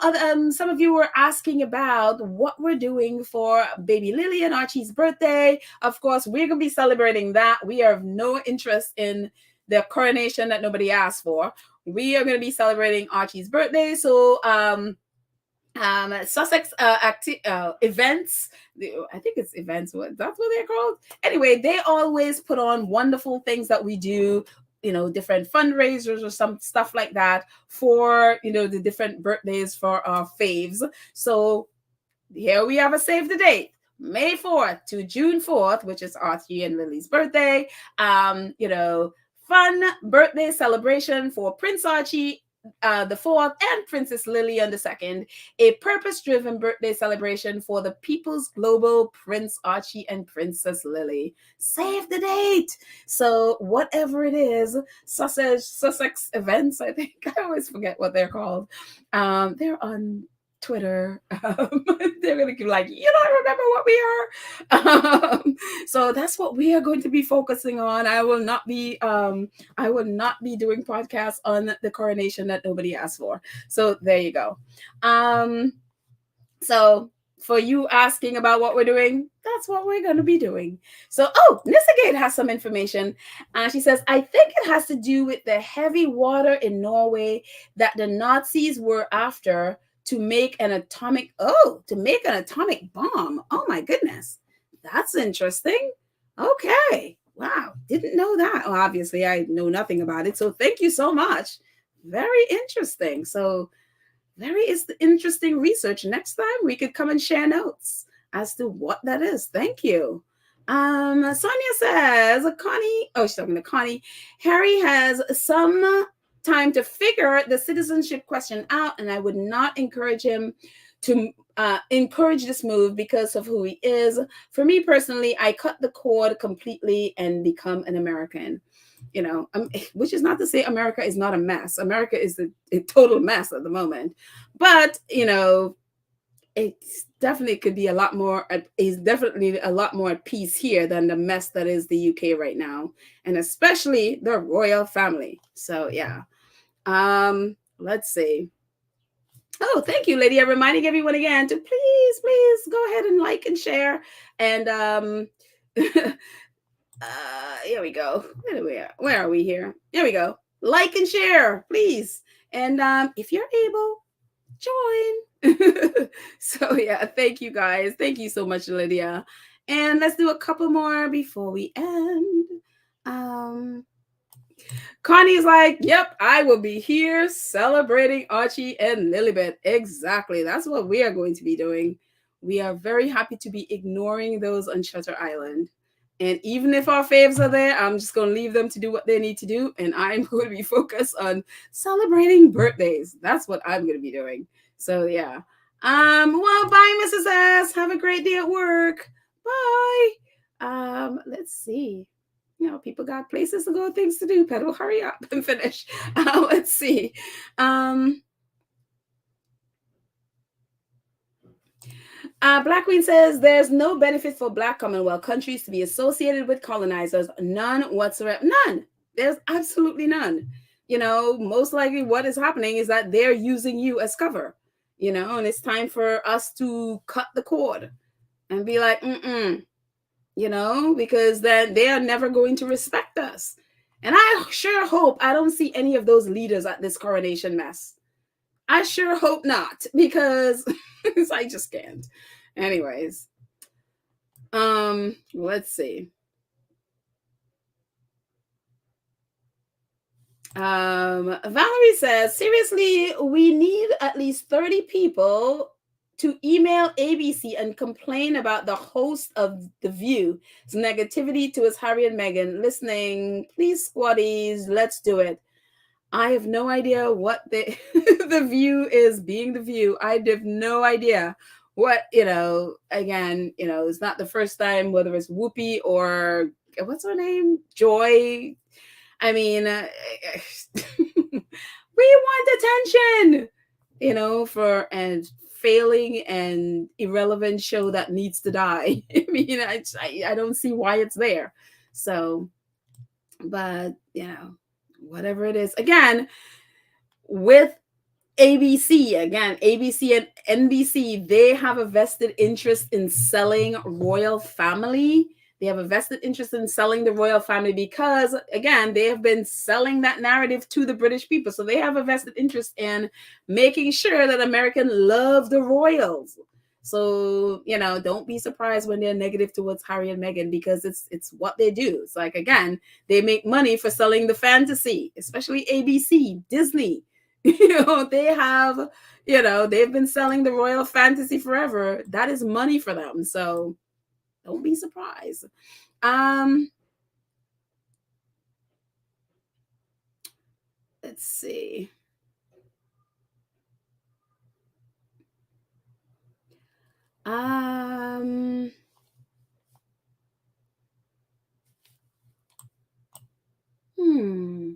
some of you were asking about what we're doing for baby Lily and Archie's birthday. Of course, we're going to be celebrating that. We have no interest in the coronation that nobody asked for. We are going to be celebrating Archie's birthday. So Sussex events, I think it's events, that's what they're called. Anyway, they always put on wonderful things that we do, different fundraisers or some stuff like that for, the different birthdays for our faves. So here we have a save the date, May 4th to June 4th, which is Archie and Lily's birthday. Fun birthday celebration for Prince Archie, the fourth, and Princess Lily on the second, a purpose-driven birthday celebration for the People's Global Prince Archie and Princess Lily. Save the date. So whatever it is, Sussex events, I think. I always forget what they're called. They're on Twitter. They're gonna be like, you don't remember what we are. So that's what we are going to be focusing on. I will not be doing podcasts on the coronation that nobody asked for. So there you go. So for you asking about what we're doing, that's what we're going to be doing. So, Nissagate has some information. She says, I think it has to do with the heavy water in Norway that the Nazis were after to make an atomic bomb. Oh my goodness. That's interesting. Okay. Wow. Didn't know that. Well, obviously, I know nothing about it. So thank you so much. Very interesting. So very interesting research. Next time we could come and share notes as to what that is. Thank you. Sonia says, she's talking to Connie. Harry has some time to figure the citizenship question out, and I would not encourage him to encourage this move because of who he is. For me personally, I cut the cord completely and become an American. Which is not to say America is not a mess. America is a total mess at the moment. But, it's definitely could be a lot more, is definitely a lot more at peace here than the mess that is the UK right now. And especially the royal family. So, yeah. Let's see. Oh, thank you, Lydia. Reminding everyone again to please go ahead and like and share. And here we go. Where are we here? There we go. Like and share, please. And if you're able, join. So yeah, thank you guys. Thank you so much, Lydia. And let's do a couple more before we end. Connie's like, yep, I will be here celebrating Archie and Lilibet. Exactly. That's what we are going to be doing. We are very happy to be ignoring those on Shutter Island. And even if our faves are there, I'm just going to leave them to do what they need to do. And I'm going to be focused on celebrating birthdays. That's what I'm going to be doing. So, yeah. Well, bye, Mrs. S. Have a great day at work. Bye. Let's see. People got places to go, things to do. Pedal, hurry up and finish. Let's see. Black Queen says there's no benefit for Black Commonwealth countries to be associated with colonizers. None whatsoever. None. There's absolutely none. Most likely what is happening is that they're using you as cover, and it's time for us to cut the cord and be like, because then they are never going to respect us. And I sure hope I don't see any of those leaders at this coronation mess. I sure hope not, because I just can't. Anyways, let's see. Valerie says, seriously, we need at least 30 people to email ABC and complain about the host of The View's negativity to us, Harry and Meghan. Listening, please, squaddies, let's do it. I have no idea what the the View is being The View. I have no idea what, again, it's not the first time, whether it's Whoopi or what's her name? Joy. I mean, we want attention, for and failing and irrelevant show that needs to die. I mean, I don't see why it's there. So, but, whatever it is. Again, with ABC and NBC, they have a vested interest in selling royal family. They have a vested interest in selling the royal family because, again, they have been selling that narrative to the British people. So they have a vested interest in making sure that Americans love the royals. So, don't be surprised when they're negative towards Harry and Meghan, because it's what they do. It's like, again, they make money for selling the fantasy, especially ABC, Disney. They have, they've been selling the royal fantasy forever. That is money for them. So don't be surprised. Let's see. Um, hmm.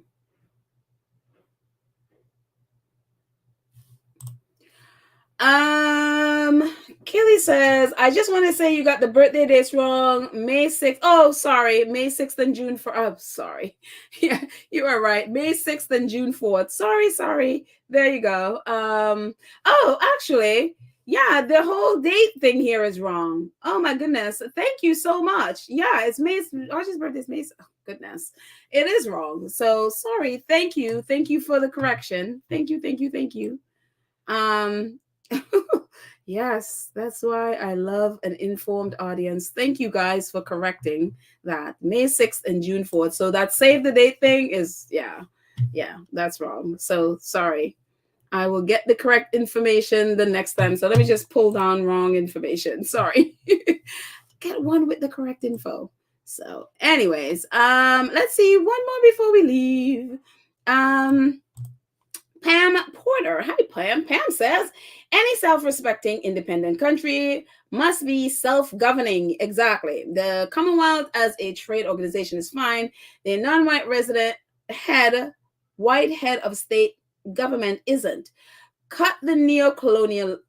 Um, Kelly says, I just want to say you got the birthday dates wrong. May 6th. Oh, sorry. May 6th and June 4th. Oh, sorry. Yeah, you are right. May 6th and June 4th. Sorry. There you go. Oh, actually, yeah, the whole date thing here is wrong. Oh my goodness. Thank you so much. Yeah, it's May. Archie's birthday is May. Oh, goodness. It is wrong. So sorry. Thank you. Thank you for the correction. Thank you. Um, yes, that's why I love an informed audience. Thank you guys for correcting that. May 6th and June 4th. So that save the date thing is, yeah, that's wrong. So sorry. I will get the correct information the next time. So let me just pull down wrong information. Sorry. Get one with the correct info. So, anyways, let's see one more before we leave. Pam Porter. Hi, Pam. Pam says any self respecting independent country must be self governing. Exactly. The Commonwealth as a trade organization is fine. The non white resident white head of state government isn't. Cut the neo colonial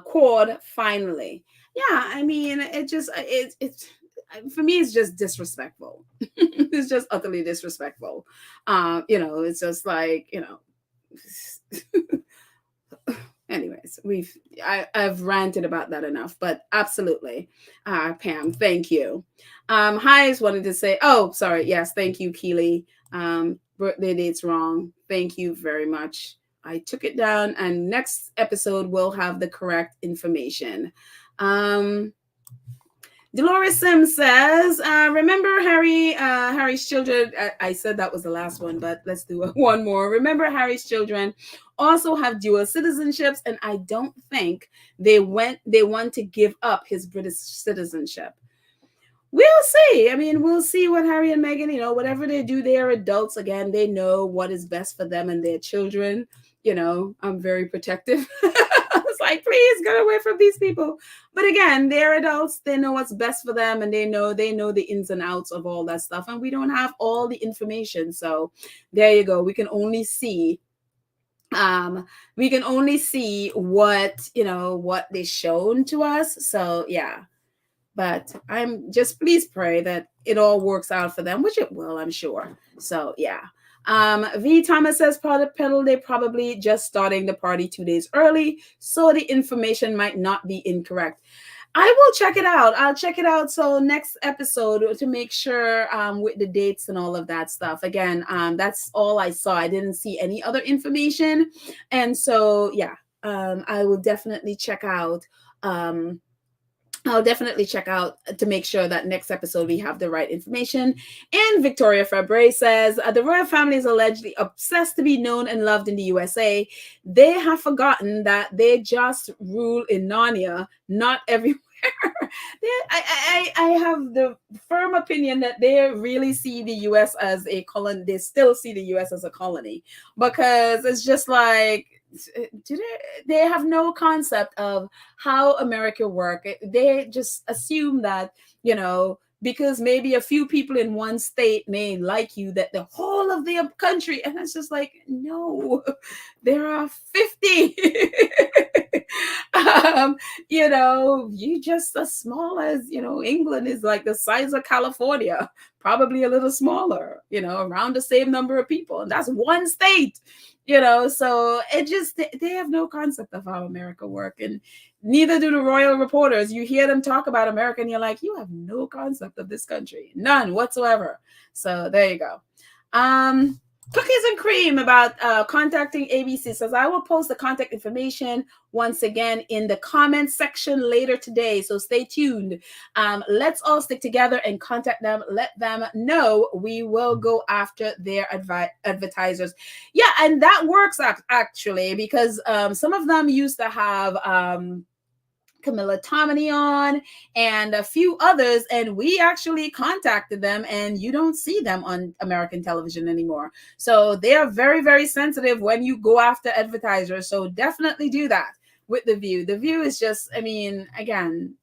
cord finally. Yeah, I mean, it's for me, it's just disrespectful. It's just utterly disrespectful. It's just like, anyways, I've ranted about that enough, but absolutely. Pam, thank you. Hi, I just wanted to say, oh, sorry. Yes, thank you, Keely. Birthday date's wrong. Thank you very much. I took it down, and next episode will have the correct information. Dolores Sims says, remember Harry's children. I said that was the last one, but let's do one more. Remember Harry's children also have dual citizenships, and I don't think they want to give up his British citizenship. We'll see. I mean, we'll see what Harry and Meghan, whatever they do, they are adults. Again, they know what is best for them and their children. I'm very protective. It's like, please get away from these people. But again, they're adults. They know what's best for them, and they know the ins and outs of all that stuff. And we don't have all the information. So there you go. We can only see what they've shown to us. So yeah. But I'm just, please pray that it all works out for them, which it will, I'm sure. So yeah. V Thomas says pedal, they probably just starting the party 2 days early, so the information might not be incorrect. I will check it out. I'll check it out. So next episode to make sure with the dates and all of that stuff. Again, that's all I saw. I didn't see any other information. And so yeah, I will definitely check out. I'll definitely check out to make sure that next episode we have the right information. And Victoria Fabre says, the royal family is allegedly obsessed to be known and loved in the USA. They have forgotten that they just rule in Narnia, not everywhere. I have the firm opinion that they really see the US as a colony. They still see the US as a colony, because it's just like, they have no concept of how America works. They just assume that, because maybe a few people in one state may like you, that the whole of the country, and it's just like, no, there are 50. You just as small as, England is like the size of California, probably a little smaller, around the same number of people, and that's one state. So it just, they have no concept of how America works, and neither do the royal reporters. You hear them talk about America and you're like, you have no concept of this country, none whatsoever. So there you go. Cookies and Cream about contacting ABC says, I will post the contact information once again in the comments section later today. So stay tuned. Let's all stick together and contact them. Let them know we will go after their advertisers. Yeah, and that works actually, because some of them used to have Camilla Tominey on and a few others, and we actually contacted them, and you don't see them on American television anymore. So they are very, very sensitive when you go after advertisers. So definitely do that. with the view. The view is just, I mean, again,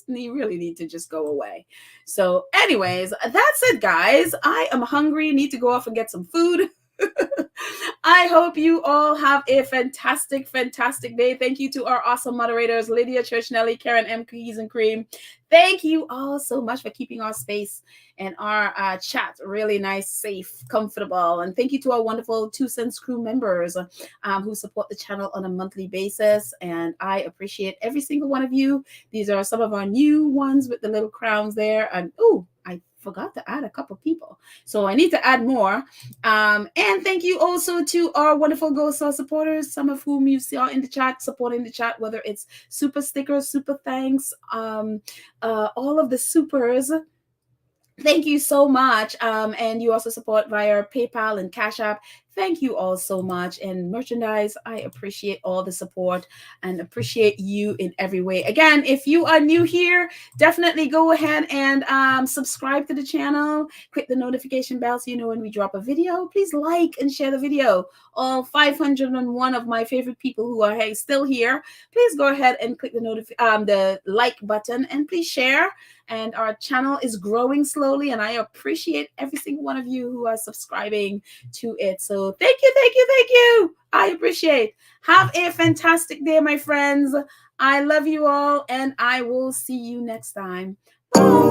you really need to just go away. So, anyways, that's it, guys. I am hungry, need to go off and get some food. I hope you all have a fantastic, fantastic day. Thank you to our awesome moderators, Lydia, Trishnelli, Karen M, Cookies and Cream. Thank you all so much for keeping our space and our chat really nice, safe, comfortable. And thank you to our wonderful 2 Cents crew members who support the channel on a monthly basis. And I appreciate every single one of you. These are some of our new ones with the little crowns there. And I forgot to add a couple people, so I need to add more. And thank you also to our wonderful Gold Star supporters, some of whom you saw in the chat, supporting the chat, whether it's super stickers, super thanks, all of the supers. Thank you so much. And you also support via PayPal and Cash App. Thank you all so much. And merchandise, I appreciate all the support and appreciate you in every way. Again, if you are new here, definitely go ahead and subscribe to the channel. Click the notification bell so you know when we drop a video. Please like and share the video. All 501 of my favorite people who are still here, please go ahead and click the like button and please share. And our channel is growing slowly, and I appreciate every single one of you who are subscribing to it. So thank you, thank you, thank you. I appreciate. Have a fantastic day, my friends. I love you all, and I will see you next time. Bye.